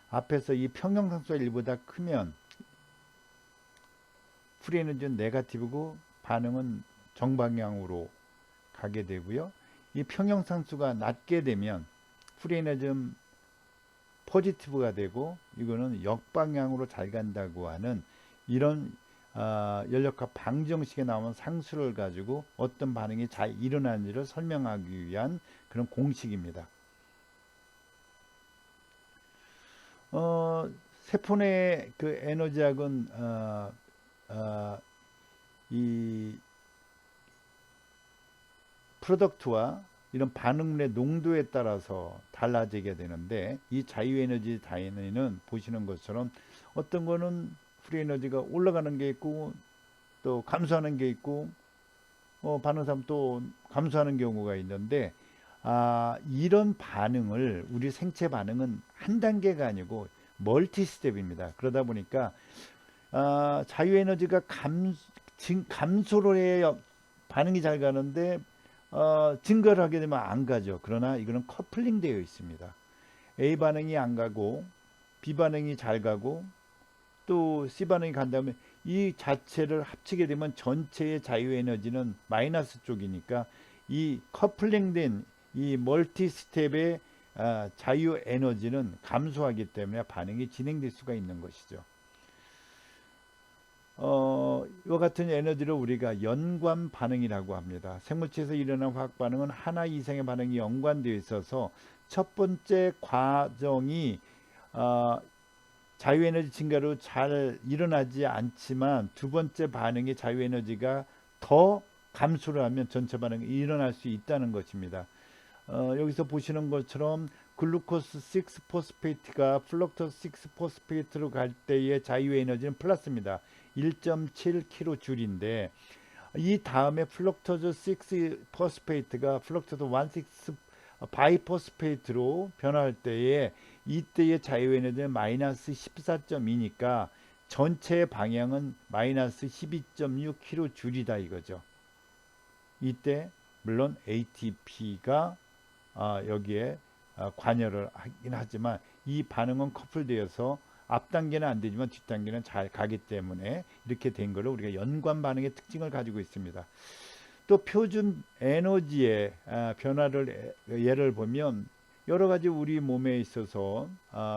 앞에서 이 평형상수가 1보다 크면 프리에너지는 네거티브고 반응은 정방향으로 가게 되고요. 이 평형상수가 낮게 되면 프리에너지는 포지티브가 되고 이거는 역방향으로 잘 간다고 하는 이런 연력학 방정식에 나오는 상수를 가지고 어떤 반응이 잘 일어나는지를 설명하기 위한 그런 공식입니다. 세포 내 그 에너지학은 이 프로덕트와 이런 반응물의 농도에 따라서 달라지게 되는데, 이 자유에너지 단위는 보시는 것처럼 어떤 거는 프리에너지가 올라가는 게 있고 또 감소하는 게 있고 반응사면 또 감소하는 경우가 있는데, 이런 반응을 우리 생체 반응은 한 단계가 아니고 멀티 스텝입니다. 그러다 보니까 자유에너지가 감소로 해 반응이 잘 가는데 증가를 하게 되면 안 가죠. 그러나 이거는 커플링 되어 있습니다. A 반응이 안 가고 B 반응이 잘 가고 또 C 반응이 간다면 이 자체를 합치게 되면 전체의 자유에너지는 마이너스 쪽이니까 이 커플링된 이 멀티 스텝의 자유에너지는 감소하기 때문에 반응이 진행될 수가 있는 것이죠. 이와 같은 에너지를 우리가 연관 반응이라고 합니다. 생물체에서 일어나는 화학 반응은 하나 이상의 반응이 연관되어 있어서 첫 번째 과정이 자유에너지 증가로 잘 일어나지 않지만 두 번째 반응의 자유에너지가 더 감소를 하면 전체 반응이 일어날 수 있다는 것입니다. 여기서 보시는 것처럼 글루코스 6포스페이트가 플럭토스 6포스페이트로 갈 때의 자유에너지는 플러스입니다. 1.7kJ인데 이 다음에 플럭토즈 6포스페이트가 플럭토즈 16 바이포스페이트로 변화할 때에 이때의 자유에너지는 마이너스 14.2니까 전체 방향은 마이너스 12.6kJ이다 이거죠. 이때 물론 ATP가 여기에 관여를 하긴 하지만 이 반응은 커플되어서 앞 단계는 안 되지만 뒷 단계는 잘 가기 때문에 이렇게 된 걸로 우리가 연관 반응의 특징을 가지고 있습니다. 또 표준 에너지의 변화를 예를 보면 여러 가지 우리 몸에 있어서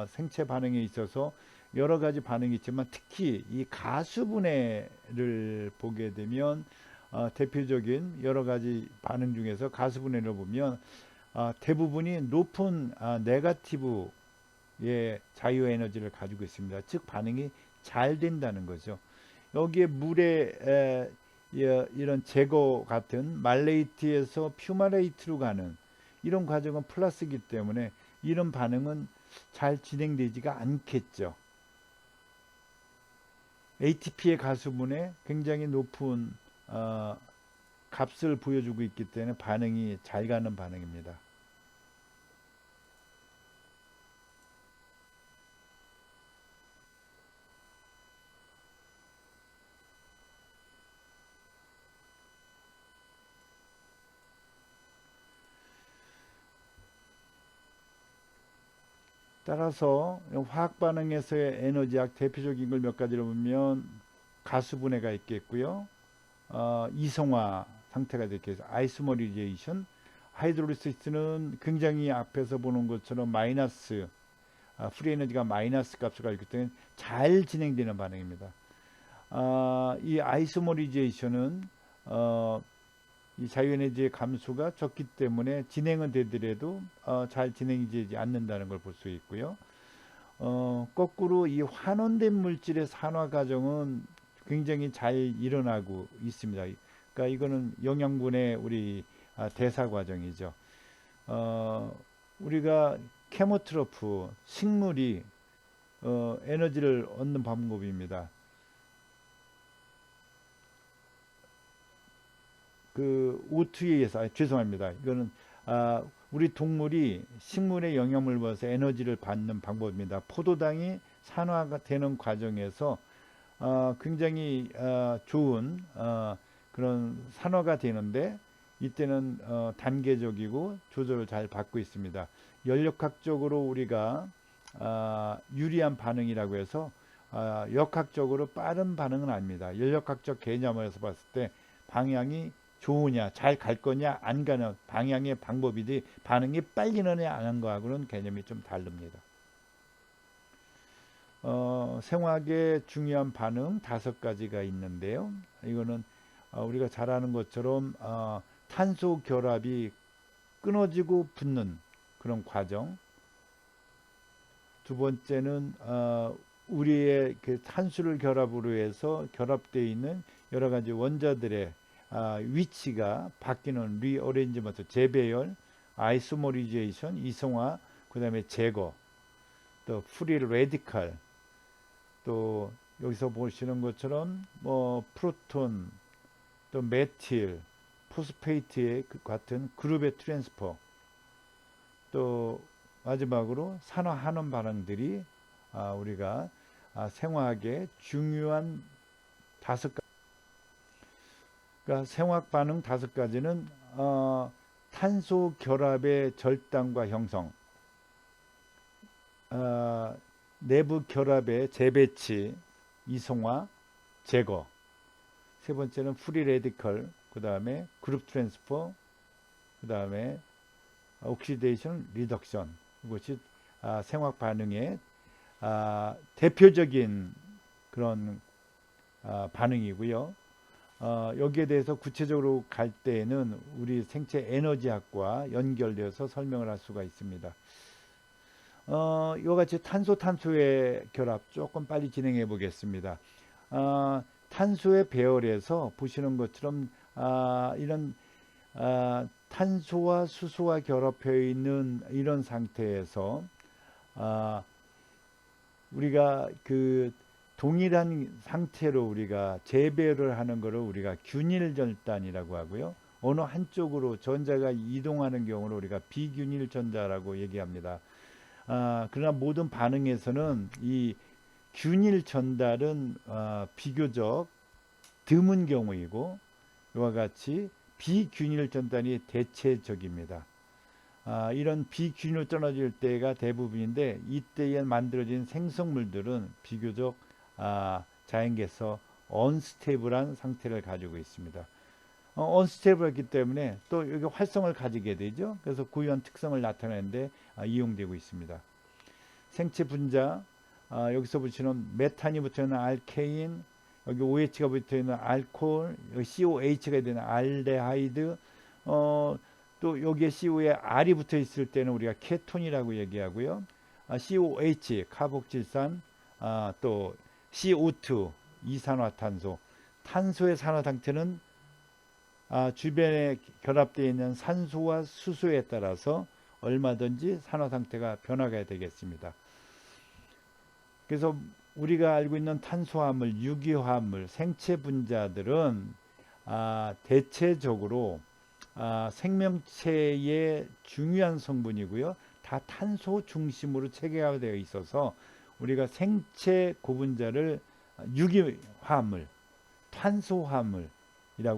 생체 반응에 있어서 여러 가지 반응이 있지만 특히 이 가수분해를 보게 되면 대표적인 여러 가지 반응 중에서 가수분해를 보면 대부분이 높은 네거티브의 자유에너지를 가지고 있습니다. 즉 반응이 잘 된다는 거죠. 여기에 물의 이런 제거 같은 말레이트에서 퓨마레이트로 가는 이런 과정은 플러스이기 때문에 이런 반응은 잘 진행되지가 않겠죠. ATP의 가수분에 굉장히 높은 값을 보여주고 있기 때문에 반응이 잘 가는 반응입니다. 따라서 화학 반응에서의 에너지학 대표적인 걸 몇 가지로 보면 가수분해가 있겠고요. 이성화 상태가 되게 해서 아이소머리제이션. 하이드롤리시스는 굉장히 앞에서 보는 것처럼 마이너스 프리 에너지가 마이너스 값을 가지고 있기 때문에 잘 진행되는 반응입니다. 이 아이소머리제이션은 이 자유에너지의 감소가 적기 때문에 진행은 되더라도 잘 진행이 되지 않는다는 걸 볼 수 있고요. 거꾸로 이 환원된 물질의 산화 과정은 굉장히 잘 일어나고 있습니다. 그러니까 이거는 영양분의 우리 대사 과정이죠. 우리가 케모트로프, 식물이 에너지를 얻는 방법입니다. 그 O2에 의해서 죄송합니다. 이거는 우리 동물이 식물의 영양을 먹어서 에너지를 받는 방법입니다. 포도당이 산화가 되는 과정에서 굉장히 좋은 그런 산화가 되는데 이때는 단계적이고 조절을 잘 받고 있습니다. 연력학적으로 우리가 유리한 반응이라고 해서 역학적으로 빠른 반응은 아닙니다. 연력학적 개념에서 봤을 때 방향이 좋으냐, 잘 갈 거냐, 안 가냐, 방향의 방법이지 반응이 빨리 나냐 안 한 거하고는 개념이 좀 다릅니다. 생화학의 중요한 반응 5가지가 있는데요. 이거는 우리가 잘 아는 것처럼 탄소 결합이 끊어지고 붙는 그런 과정. 두 번째는 우리의 그 탄수를 결합으로 해서 결합되어 있는 여러 가지 원자들의 위치가 바뀌는 리어레인지먼트, 재배열, 아이소머리제이션, 이성화, 그 다음에 제거, 또 프리 레디칼, 또 여기서 보시는 것처럼 뭐 프로톤, 또 메틸, 포스페이트의 같은 그룹의 트랜스퍼, 또 마지막으로 산화하는 반응들이 우리가 생화학의 중요한 5가지. 그러니까 생화학 반응 5가지는 탄소 결합의 절단과 형성, 내부 결합의 재배치, 이성화, 제거. 세 번째는 프리 레디컬, 그 다음에 그룹 트랜스퍼, 그 다음에 옥시데이션 리덕션. 이것이 생화학 반응의 대표적인 그런 반응이고요. 여기에 대해서 구체적으로 갈 때에는 우리 생체 에너지학과 연결되어서 설명을 할 수가 있습니다. 이와 같이 탄소의 결합 조금 빨리 진행해 보겠습니다. 탄소의 배열에서 보시는 것처럼 이런 탄소와 수소와 결합되어 있는 이런 상태에서 우리가 그 동일한 상태로 우리가 재배를 하는 것을 우리가 균일 절단이라고 하고요. 어느 한쪽으로 전자가 이동하는 경우를 우리가 비균일 전자라고 얘기합니다. 그러나 모든 반응에서는 이 균일 전달은 비교적 드문 경우이고 이와 같이 비균일 전달이 대체적입니다. 이런 비균일 떨어질 때가 대부분인데 이때에 만들어진 생성물들은 비교적 자연계에서 언스테이블한 상태를 가지고 있습니다. 언스테이블했기 때문에 또 여기 활성을 가지게 되죠. 그래서 고유한 특성을 나타내는데 이용되고 있습니다. 생체 분자, 여기서 보시면 메탄이 붙어있는 알케인, 여기 OH가 붙어있는 알코올, 여기 COH가 되는 알데하이드, 또 여기에 CO에 R이 붙어 있을 때는 우리가 케톤이라고 얘기하고요. COH, 카복질산, 또 CO2, 이산화탄소. 탄소의 산화 상태는 주변에 결합되어 있는 산소와 수소에 따라서 얼마든지 산화 상태가 변화가 되겠습니다. 그래서 우리가 알고 있는 탄소화물, 유기화합물, 생체 분자들은 대체적으로 생명체의 중요한 성분이고요. 다 탄소 중심으로 체계화되어 있어서 우리가 생체 고분자를 유기화합물, 탄소화물이라고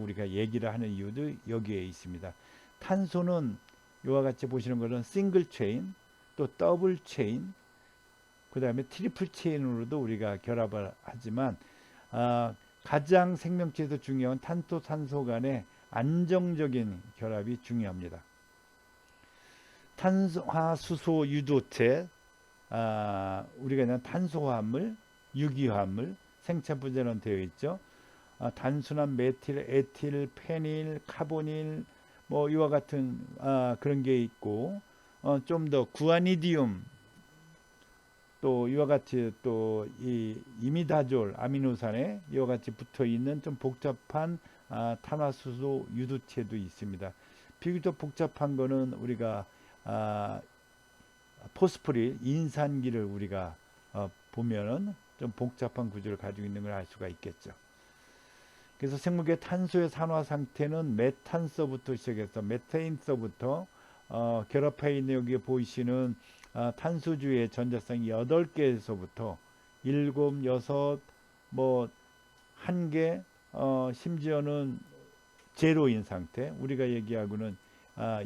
우리가 얘기를 하는 이유도 여기에 있습니다. 탄소는 이와 같이 보시는 것은 싱글 체인, 또 더블 체인, 그 다음에 트리플 체인으로도 우리가 결합을 하지만 가장 생명체에서 중요한 탄소, 탄소 간의 안정적인 결합이 중요합니다. 탄화수소 유도체, 우리가 있는 탄소화합물, 유기화합물, 생체 부재는 되어 있죠. 단순한 메틸, 에틸, 페닐, 카보닐, 뭐 이와 같은 그런 게 있고, 좀 더 구아니디움, 또 이와 같이 또 이 이미다졸 아미노산에 이와 같이 붙어 있는 좀 복잡한 탄화수소 유도체도 있습니다. 비교적 복잡한 거는 우리가 포스프릴 인산기를 우리가 보면은 좀 복잡한 구조를 가지고 있는 걸 알 수가 있겠죠. 그래서 생물계 탄소의 산화 상태는 메탄서부터 시작해서 메테인서부터 결합해 있는 여기 보이시는 탄소주의 전자쌍이 8개에서부터 7, 6, 뭐 1개, 심지어는 제로인 상태, 우리가 얘기하고는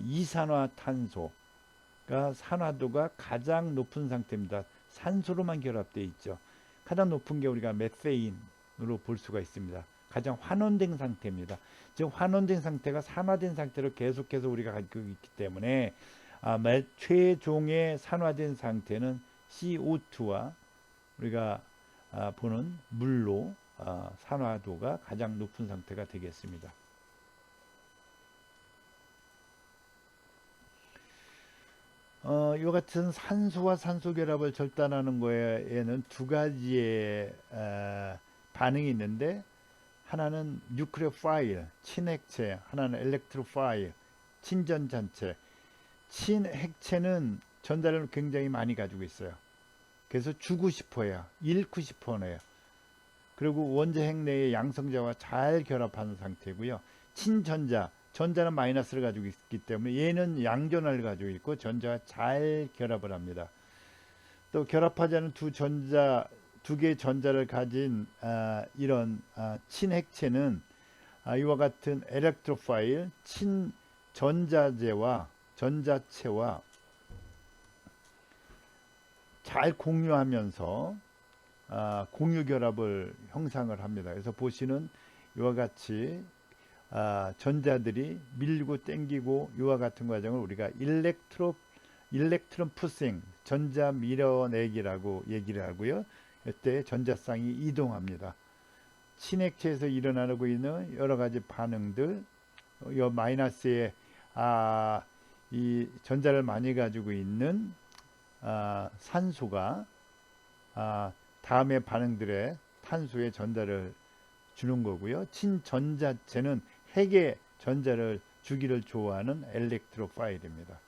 이산화탄소가 산화도가 가장 높은 상태입니다. 산소로만 결합되어 있죠. 가장 높은 게 우리가 메테인으로 볼 수가 있습니다. 가장 환원된 상태입니다. 즉 환원된 상태가 산화된 상태로 계속해서 우리가 가지고 있기 때문에 최종의 산화된 상태는 CO2와 우리가 보는 물로 산화도가 가장 높은 상태가 되겠습니다. 이와 같은 산소와 산소 결합을 절단하는 거에는 두 가지의 반응이 있는데, 하나는 뉴클레오파일, 친핵체, 하나는 엘렉트로파일, 친전자체. 친핵체는 전자를 굉장히 많이 가지고 있어요. 그래서 주고 싶어요. 잃고 싶어요. 그리고 원자 핵 내의 양성자와 잘 결합하는 상태고요. 친전자, 전자는 마이너스를 가지고 있기 때문에 얘는 양전하를 가지고 있고 전자와 잘 결합을 합니다. 또 결합하지 않은 두 개의 전자를 가진 이런 친핵체는 이와 같은 엘렉트로파일, 친전자체와 잘 공유하면서 공유 결합을 형성을 합니다. 그래서 보시는 이와 같이 전자들이 밀고 땡기고 이와 같은 과정을 우리가 일렉트론 푸싱, 전자 밀어내기라고 얘기를 하고요. 이때 전자쌍이 이동합니다. 친핵체에서 일어나고 있는 여러 가지 반응들, 이 마이너스에 이 전자를 많이 가지고 있는 산소가 다음의 반응들에 탄소에 전자를 주는 거고요. 친전자체는 핵의 전자를 주기를 좋아하는 엘렉트로파일입니다.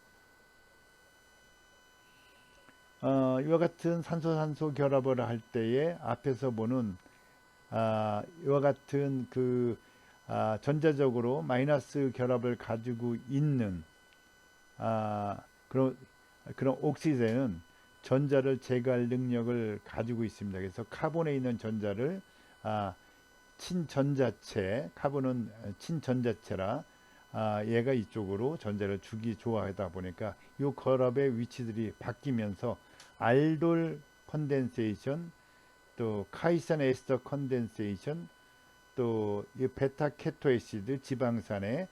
이와 같은 산소 결합을 할 때에 앞에서 보는 이와 같은 전자적으로 마이너스 결합을 가지고 있는 그런 옥시젠은 전자를 제거할 능력을 가지고 있습니다. 그래서 카본에 있는 전자를 친전자체, 카본은 친전자체라 얘가 이쪽으로 전자를 주기 좋아하다 보니까 이 결합의 위치들이 바뀌면서 알돌 컨덴세이션, 또 카이산 에스터 컨덴세이션, 또 이 베타 케토 애시드 지방산의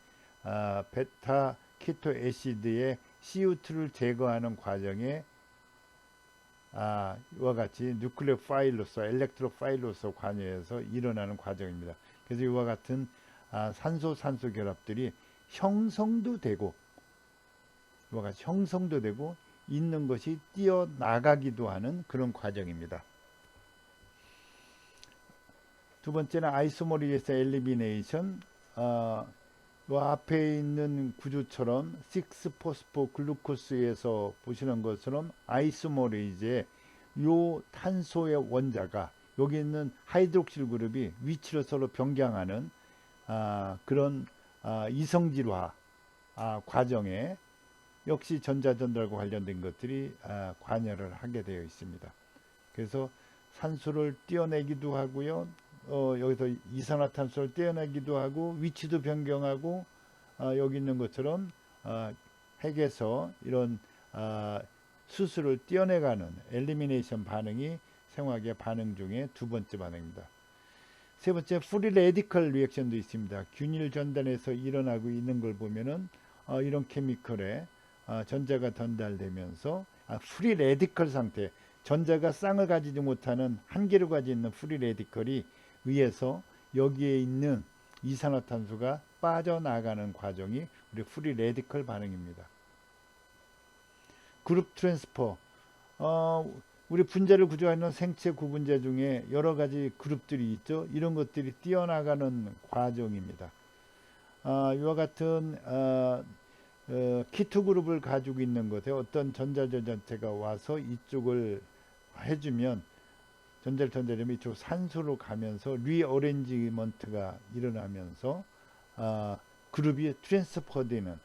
베타 케토 애시드의 CO2를 제거하는 과정에 이와 같이 뉴클레오파일로서 엘렉트로파일로서 관여해서 일어나는 과정입니다. 그래서 이와 같은 산소 결합들이 형성도 되고 이와 같이 형성도 되고 있는 것이 뛰어나가기도 하는 그런 과정입니다. 두 번째는 아이소머리에서 엘리미네이션. 앞에 있는 구조처럼 6포스포 글루코스에서 보시는 것처럼 아이소머리이즈의 요 탄소의 원자가 여기 있는 하이드록실 그룹이 위치를 서로 변경하는 그런 이성질화 과정에 역시 전자전달과 관련된 것들이 관여를 하게 되어 있습니다. 그래서 산소를 떼어내기도 하고요. 여기서 이산화탄소를 떼어내기도 하고 위치도 변경하고 여기 있는 것처럼 핵에서 이런 수소를 떼어내가는 엘리미네이션 반응이 생화계 반응 중에 두 번째 반응입니다. 세 번째 프리 레디컬 리액션도 있습니다. 균일 전단에서 일어나고 있는 걸 보면은 이런 케미컬에 전자가 전달되면서 프리 레디컬 상태, 전자가 쌍을 가지지 못하는 한 개로 가지고 있는 프리 레디컬이 의해서 여기에 있는 이산화탄소가 빠져나가는 과정이 우리 프리 레디컬 반응입니다. 그룹 트랜스퍼, 우리 분자를 구조하는 생체 구분자 중에 여러 가지 그룹들이 있죠. 이런 것들이 뛰어나가는 과정입니다. 이와 같은 키투 그룹을 가지고 있는 것에 어떤 전자전자체가 와서 이쪽을 해주면 전자점이 이쪽 산소로 가면서 리어레인지먼트가 일어나면서 그룹이 트랜스퍼되는,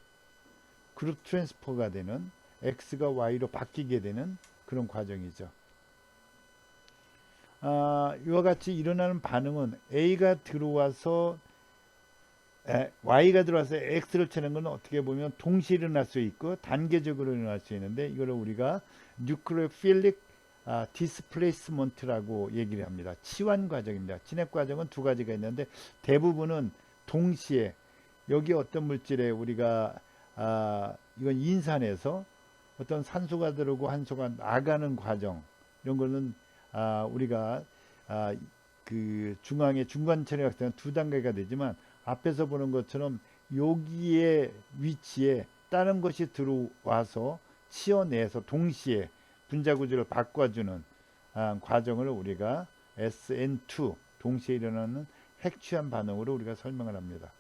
그룹 트랜스퍼가 되는, X가 Y로 바뀌게 되는 그런 과정이죠. 이와 같이 일어나는 반응은 A가 들어와서 Y가 들어와서 X를 채는 건 어떻게 보면 동시에 일어날 수 있고 단계적으로 일어날 수 있는데, 이거를 우리가 뉴클레오필릭 디스플레이스먼트라고 얘기를 합니다. 치환 과정입니다. 진액 과정은 두 가지가 있는데 대부분은 동시에 여기 어떤 물질에 우리가 이건 인산에서 어떤 산소가 들어오고 한소가 나가는 과정, 이런 거는 우리가 그 중앙의 중간 처리학 때는 두 단계가 되지만 앞에서 보는 것처럼 여기에 위치에 다른 것이 들어와서 치어내서 동시에 분자 구조를 바꿔주는 과정을 우리가 SN2 동시에 일어나는 핵취한 반응으로 우리가 설명을 합니다.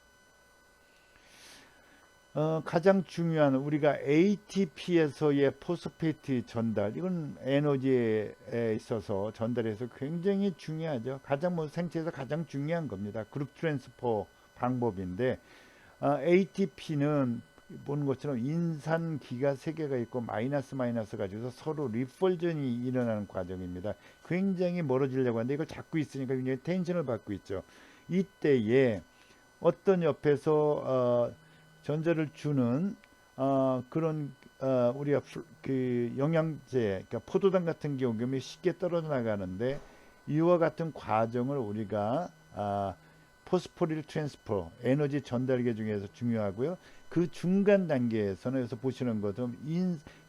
가장 중요한 우리가 ATP에서의 포스페이트 전달, 이건 에너지에 있어서 전달해서 굉장히 중요하죠. 가장 생체에서 가장 중요한 겁니다. 그룹 트랜스퍼 방법인데 ATP는 보는 것처럼 인산기가 3개가 있고 마이너스 가지고서 서로 리펄전이 일어나는 과정입니다. 굉장히 멀어지려고 하는데 이걸 잡고 있으니까 굉장히 텐션을 받고 있죠. 이때에 어떤 옆에서 전자를 주는 그런 우리가 그 영양제, 그러니까 포도당 같은 경우에 쉽게 떨어져 나가는데 이와 같은 과정을 우리가 포스포릴 트랜스퍼, 에너지 전달계 중에서 중요하고요. 그 중간 단계에서는 여기서 보시는 것처럼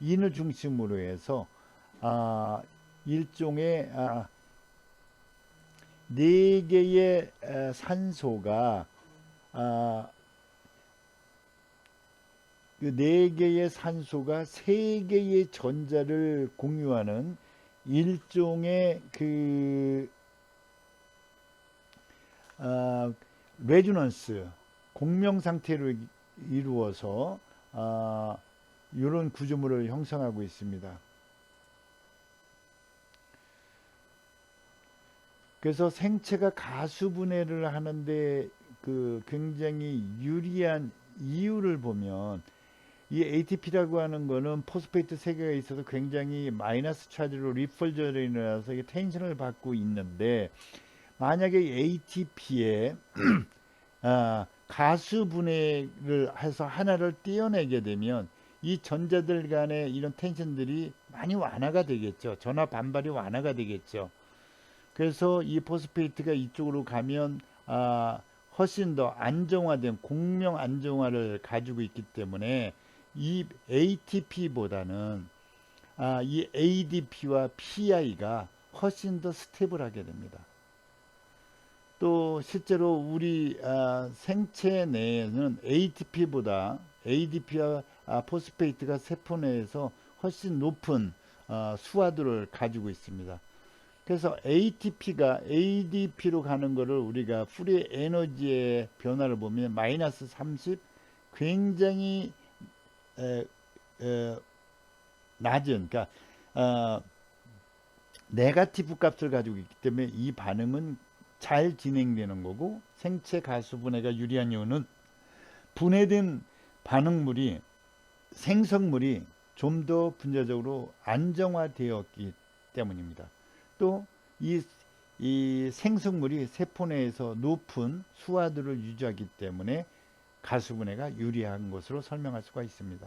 인을 중심으로 해서 일종의 4개의 산소가 그 4개의 산소가 3개의 전자를 공유하는 일종의 그 레조넌스 공명 상태로 이루어서 이런 구조물을 형성하고 있습니다. 그래서 생체가 가수분해를 하는데 그 굉장히 유리한 이유를 보면 이 ATP라고 하는 거는 포스페이트 3개가 있어서 굉장히 마이너스 차지로 리펄전이 일어나서 이게 텐션을 받고 있는데, 만약에 ATP에 가수 분해를 해서 하나를 떼어내게 되면 이 전자들 간의 이런 텐션들이 많이 완화가 되겠죠. 전하 반발이 완화가 되겠죠. 그래서 이 포스페이트가 이쪽으로 가면 훨씬 더 안정화된 공명 안정화를 가지고 있기 때문에 이 ATP보다는 이 ADP와 PI가 훨씬 더 스테이블하게 됩니다. 또 실제로 우리 생체 내에는 ATP보다 ADP와 포스페이트가 세포 내에서 훨씬 높은 수화도를 가지고 있습니다. 그래서 ATP가 ADP로 가는 것을 우리가 프리 에너지의 변화를 보면 마이너스 30, 굉장히 낮은, 그러니까 네가티브 값을 가지고 있기 때문에 이 반응은 잘 진행되는 거고, 생체 가수 분해가 유리한 이유는 분해된 반응물이 생성물이 좀 더 분자적으로 안정화되었기 때문입니다. 또 이 생성물이 세포 내에서 높은 수화도를 유지하기 때문에 가수 분해가 유리한 것으로 설명할 수가 있습니다.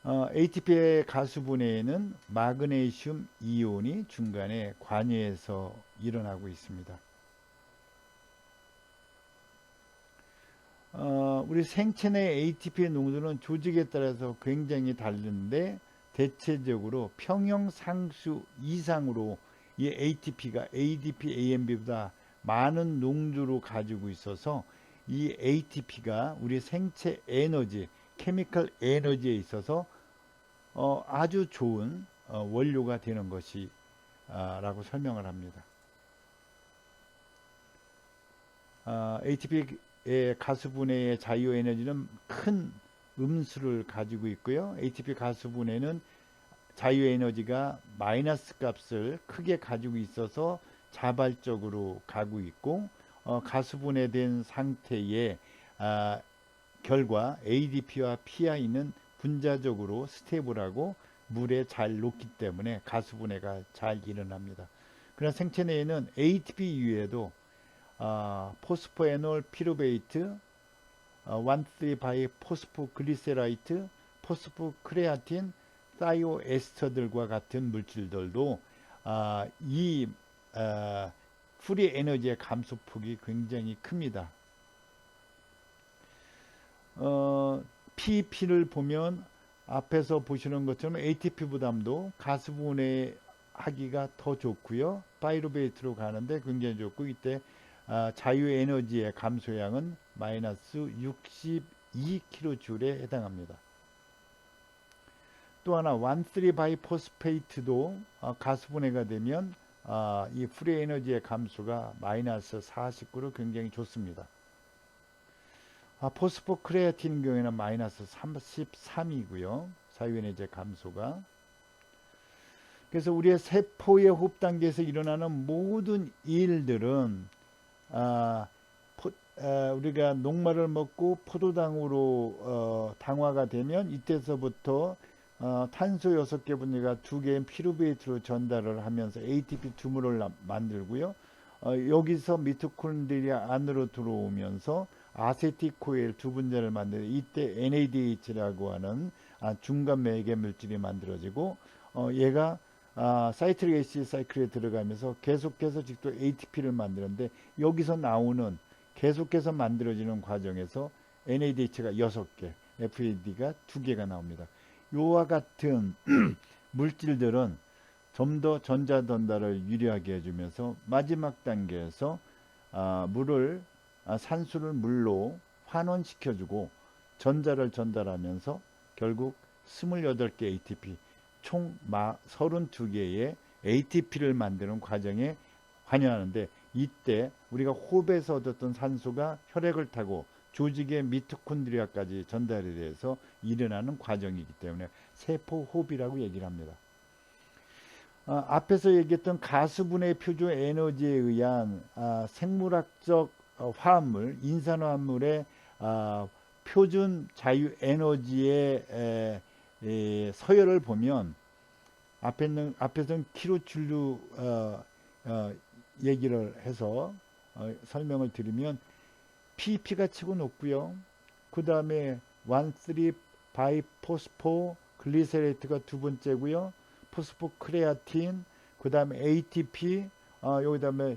ATP의 가수분해에는 마그네슘 이온이 중간에 관여해서 일어나고 있습니다. 우리 생체 내 ATP의 농도는 조직에 따라서 굉장히 다른데 대체적으로 평형 상수 이상으로 이 ATP가 ADP, AMP보다 많은 농도로 가지고 있어서 이 ATP가 우리 생체 에너지, 케미컬 에너지에 있어서 아주 좋은 원료가 되는 것이 라고 설명을 합니다. ATP의 가수분해의 자유에너지는 큰 음수를 가지고 있고요. ATP 가수분해는 자유에너지가 마이너스 값을 크게 가지고 있어서 자발적으로 가고 있고 가수분해된 상태의 결과 ADP와 PI는 분자적으로 스테이블하고 물에 잘 녹기 때문에 가수분해가 잘 일어납니다. 그러나 생체 내에는 ATP 이외에도 포스포에놀 피루베이트, 1,3-바이 포스포글리세라이트, 포스포크레아틴, 사이오에스터들과 같은 물질들도 이 프리 에너지의 감소폭이 굉장히 큽니다. PEP를 보면 앞에서 보시는 것처럼 ATP 부담도 가수분해 하기가 더 좋고요. 파이루베이트로 가는데 굉장히 좋고 이때 자유에너지의 감소량은 마이너스 62kJ에 해당합니다. 또 하나 1,3-바이포스페이트도 가수분해가 되면 이 프리 에너지의 감소가 마이너스 49로 굉장히 좋습니다. 포스포크레아틴 경우에는 마이너스 33이고요. 자유에너지의 감소가. 그래서 우리의 세포의 호흡 단계에서 일어나는 모든 일들은 우리가 녹말을 먹고 포도당으로 당화가 되면 이때서부터 탄소 6개 분자가 2개의 피루베이트로 전달을 하면서 ATP 두물을 만들고요. 여기서 미토콘드리아 안으로 들어오면서 아세틸코일 두 분자를 만드는 이때 NADH라고 하는 중간 매개 물질이 만들어지고 얘가 사이트릭 애시드 사이클에 들어가면서 계속해서 직접 ATP를 만드는데 여기서 나오는 계속해서 만들어지는 과정에서 NADH가 6개, FAD가 2개가 나옵니다. 이와 같은 물질들은 좀 더 전자 전달을 유리하게 해주면서 마지막 단계에서 산소를 물로 환원시켜주고 전자를 전달하면서 결국 28개 ATP, 총 32개의 ATP를 만드는 과정에 관여하는데 이때 우리가 호흡에서 얻었던 산소가 혈액을 타고 조직의 미토콘드리아까지 전달이 돼서 일어나는 과정이기 때문에 세포호흡이라고 얘기를 합니다. 앞에서 얘기했던 가수분해 표준 에너지에 의한 생물학적 화합물, 인산화합물의 표준 자유 에너지의 서열을 보면 앞에서는 킬로줄로 얘기를 해서 설명을 드리면 PEP가 치고 높고요. 그 다음에 1,3-바이포스포 글리세레이트가 두 번째고요. 포스포크레아틴, 그 다음에 ATP, 여기 다음에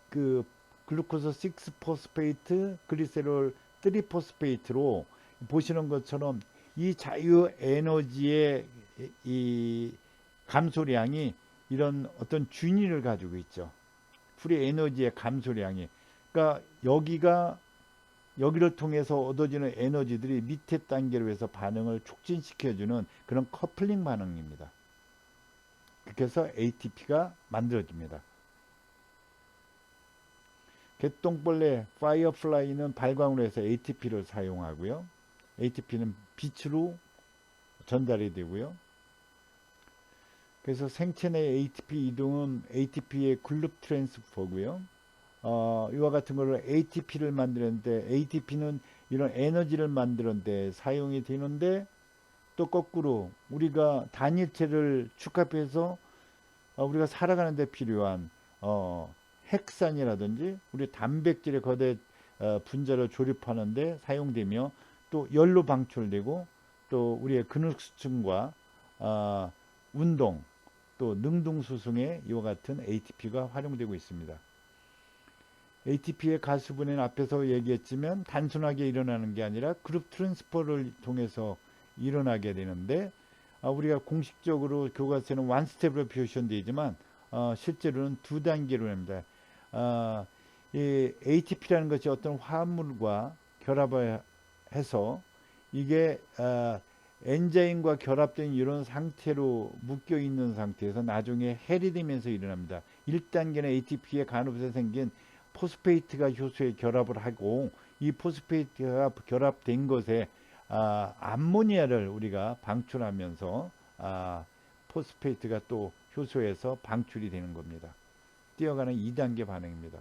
그 글루코스 6포스페이트, 글리세롤 3포스페이트로 보시는 것처럼 이 자유 에너지의 이 감소량이 이런 어떤 준위를 가지고 있죠. 프리 에너지의 감소량이. 그러니까 여기를 통해서 얻어지는 에너지들이 밑에 단계로 해서 반응을 촉진시켜주는 그런 커플링 반응입니다. 그렇게 해서 ATP가 만들어집니다. 개똥벌레, 파이어플라이는 발광으로 해서 ATP를 사용하고요. ATP는 빛으로 전달이 되고요. 그래서 생체 내 ATP 이동은 ATP의 글룹 트랜스퍼고요. 이와 같은 거를 ATP를 만드는데 ATP는 이런 에너지를 만드는데 사용이 되는데 또 거꾸로 우리가 단일체를 축합해서 우리가 살아가는 데 필요한 핵산이라든지 우리 단백질의 거대 분자를 조립하는 데 사용되며 또 열로 방출되고 또 우리의 근육수축과 운동, 또 능동수승에 이와 같은 ATP가 활용되고 있습니다. ATP의 가수분해는 앞에서 얘기했지만 단순하게 일어나는 게 아니라 그룹 트랜스퍼를 통해서 일어나게 되는데, 우리가 공식적으로 교과서에는 원 스텝으로 표현되지만 실제로는 두 단계로 합니다. 이 ATP라는 것이 어떤 화합물과 결합을 해서 이게 엔자임과 결합된 이런 상태로 묶여 있는 상태에서 나중에 해리 되면서 일어납니다. 1단계는 ATP의 간흡에서 생긴 포스페이트가 효소에 결합을 하고, 이 포스페이트가 결합된 것에 암모니아를 우리가 방출하면서 포스페이트가 또 효소에서 방출이 되는 겁니다. 뛰어가는 2단계 반응입니다.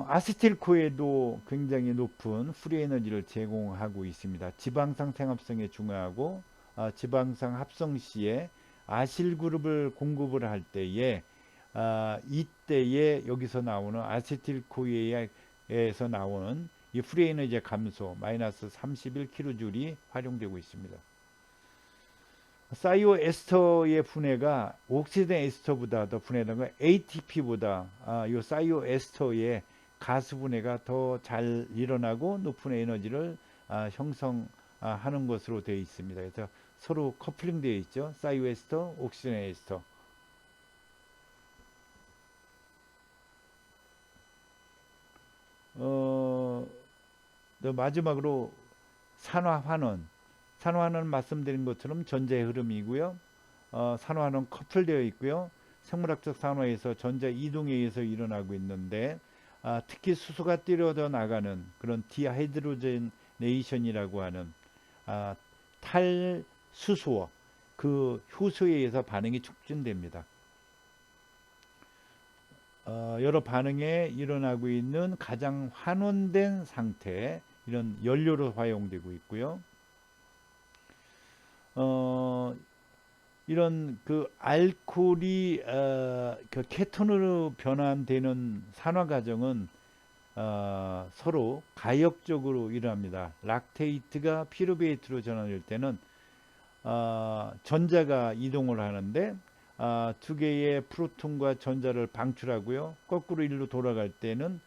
아세틸코에도 굉장히 높은 프리에너지를 제공하고 있습니다. 지방산 생합성에 중요하고 지방산 합성 시에 아실그룹을 공급을 할 때에 이때에 여기서 나오는 아세틸코에에서 나오는 이 프리에너지 감소 마이너스 31kJ이 활용되고 있습니다. 사이오 에스터의 분해가 옥시덴 에스터보다 더 분해된 건 ATP보다 이 사이오 에스터의 가스 분해가 더 잘 일어나고 높은 에너지를 형성하는 것으로 되어 있습니다. 그래서 서로 커플링 되어 있죠. 사이오 에스터, 옥시덴 에스터. 마지막으로 산화환원. 산화환원은 말씀드린 것처럼 전자의 흐름이고요. 산화환원 커플되어 있고요. 생물학적 산화에서 전자 이동에 의해서 일어나고 있는데, 특히 수소가 뛰어져 나가는 그런 디하이드로제네이션이라고 하는 탈수소, 그 효소에 의해서 반응이 촉진됩니다. 여러 반응에 일어나고 있는 가장 환원된 상태, 이런 연료로 활용되고 있고요. 이런 그 알코올이 그 케톤으로 변환되는 산화 과정은 서로 가역적으로 일어납니다. 락테이트가 피루베이트로 전환될 때는 전자가 이동을 하는데 두 개의 프로톤과 전자를 방출하고요. 거꾸로 일로 돌아갈 때는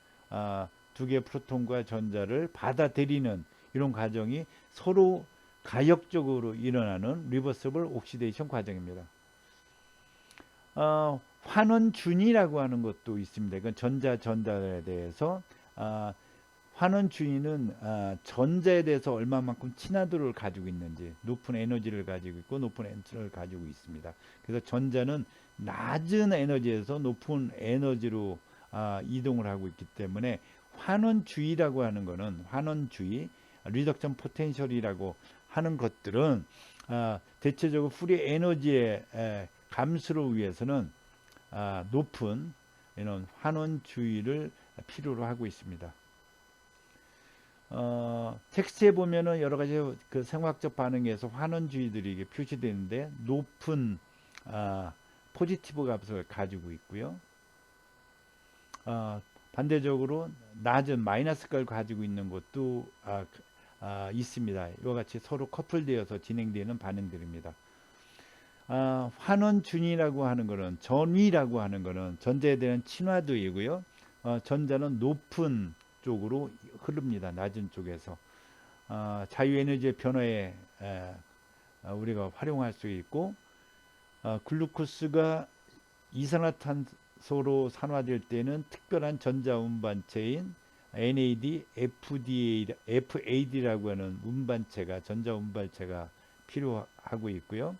두 개의 프로톤과 전자를 받아들이는 이런 과정이 서로 가역적으로 일어나는 리버서블 옥시데이션 과정입니다. 환원준이라고 하는 것도 있습니다. 이건 전자에 대해서 환원준위는 전자에 대해서 얼마만큼 친화도를 가지고 있는지, 높은 에너지를 가지고 있고 높은 에너지를 가지고 있습니다. 그래서 전자는 낮은 에너지에서 높은 에너지로 이동을 하고 있기 때문에 환원주의라고 하는 것은 환원주의, 리덕션 포텐셜이라고 하는 것들은 대체적으로 프리 에너지의 감소를 위해서는 높은 이런 환원주의를 필요로 하고 있습니다. 텍스트에 보면은 여러 가지 그 생화학적 반응에서 환원주의들이 이게 표시되는데, 높은 포지티브 값을 가지고 있고요. 반대적으로 낮은 마이너스 값을 가지고 있는 것도 있습니다. 이와 같이 서로 커플되어서 진행되는 반응들입니다. 환원준이라고 하는 것은, 전위라고 하는 것은 전자에 대한 친화도이고요. 전자는 높은 쪽으로 흐릅니다. 낮은 쪽에서 자유에너지의 변화에 우리가 활용할 수 있고, 글루코스가 이산화탄소로 산화될 때는 특별한 전자 운반체인 NAD, FAD라고 하는 운반체가, 전자 운반체가 필요하고 있고요.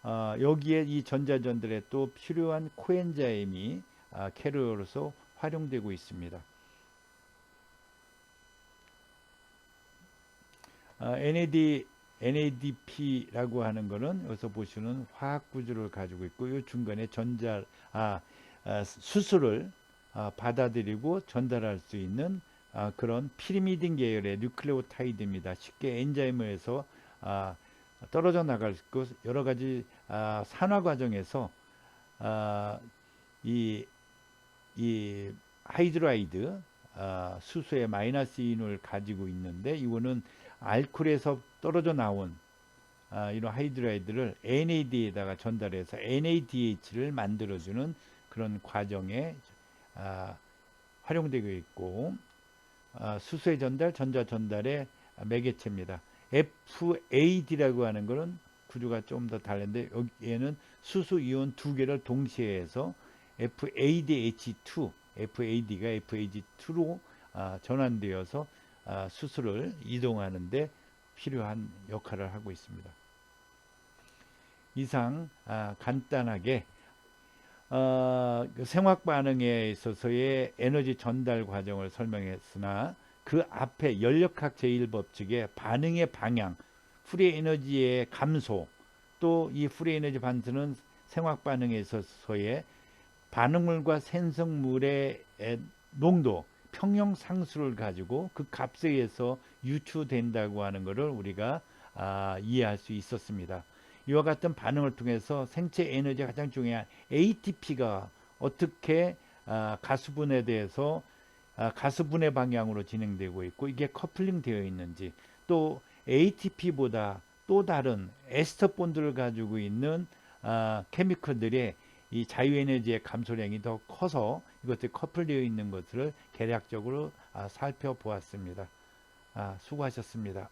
여기에 이 전자전들에 또 필요한 코엔자임이 캐리어로서 활용되고 있습니다. NADP라고 하는 것은 여기서 보시는 화학 구조를 가지고 있고, 이 중간에 수소를 받아들이고 전달할 수 있는 그런 피리미딘 계열의 뉴클레오타이드입니다. 쉽게 엔자임에서 떨어져 나갈 수 있고, 여러 가지 산화 과정에서 이 하이드라이드 수소의 마이너스 인을 가지고 있는데, 이거는 알코올에서 떨어져 나온 이런 하이드라이드를 NAD에다가 전달해서 NADH를 만들어주는 그런 과정에 활용되고 있고, 수소의 전달, 전자 전달의 매개체입니다. FAD라고 하는 것은 구조가 좀 더 다른데, 여기에는 수소 이온 두 개를 동시에 해서 FADH2, FAD가 FAD2로 전환되어서 수소를 이동하는데 필요한 역할을 하고 있습니다. 이상 간단하게 생화학 반응에 있어서의 에너지 전달 과정을 설명했으나, 그 앞에 연력학 제1법칙의 반응의 방향, 프리 에너지의 감소, 또 이 프리 에너지 반수는 생화학 반응에 있어서의 반응물과 생성물의 농도, 평형 상수를 가지고 그 값에 의해서 유추된다고 하는 것을 우리가 이해할 수 있었습니다. 이와 같은 반응을 통해서 생체 에너지가 가장 중요한 ATP가 어떻게 가수분에 대해서 가수분해 방향으로 진행되고 있고, 이게 커플링 되어 있는지, 또 ATP보다 또 다른 에스터 본드를 가지고 있는 케미컬들의 이 자유에너지의 감소량이 더 커서 이것들이 커플되어 있는 것을 개략적으로 살펴보았습니다. 수고하셨습니다.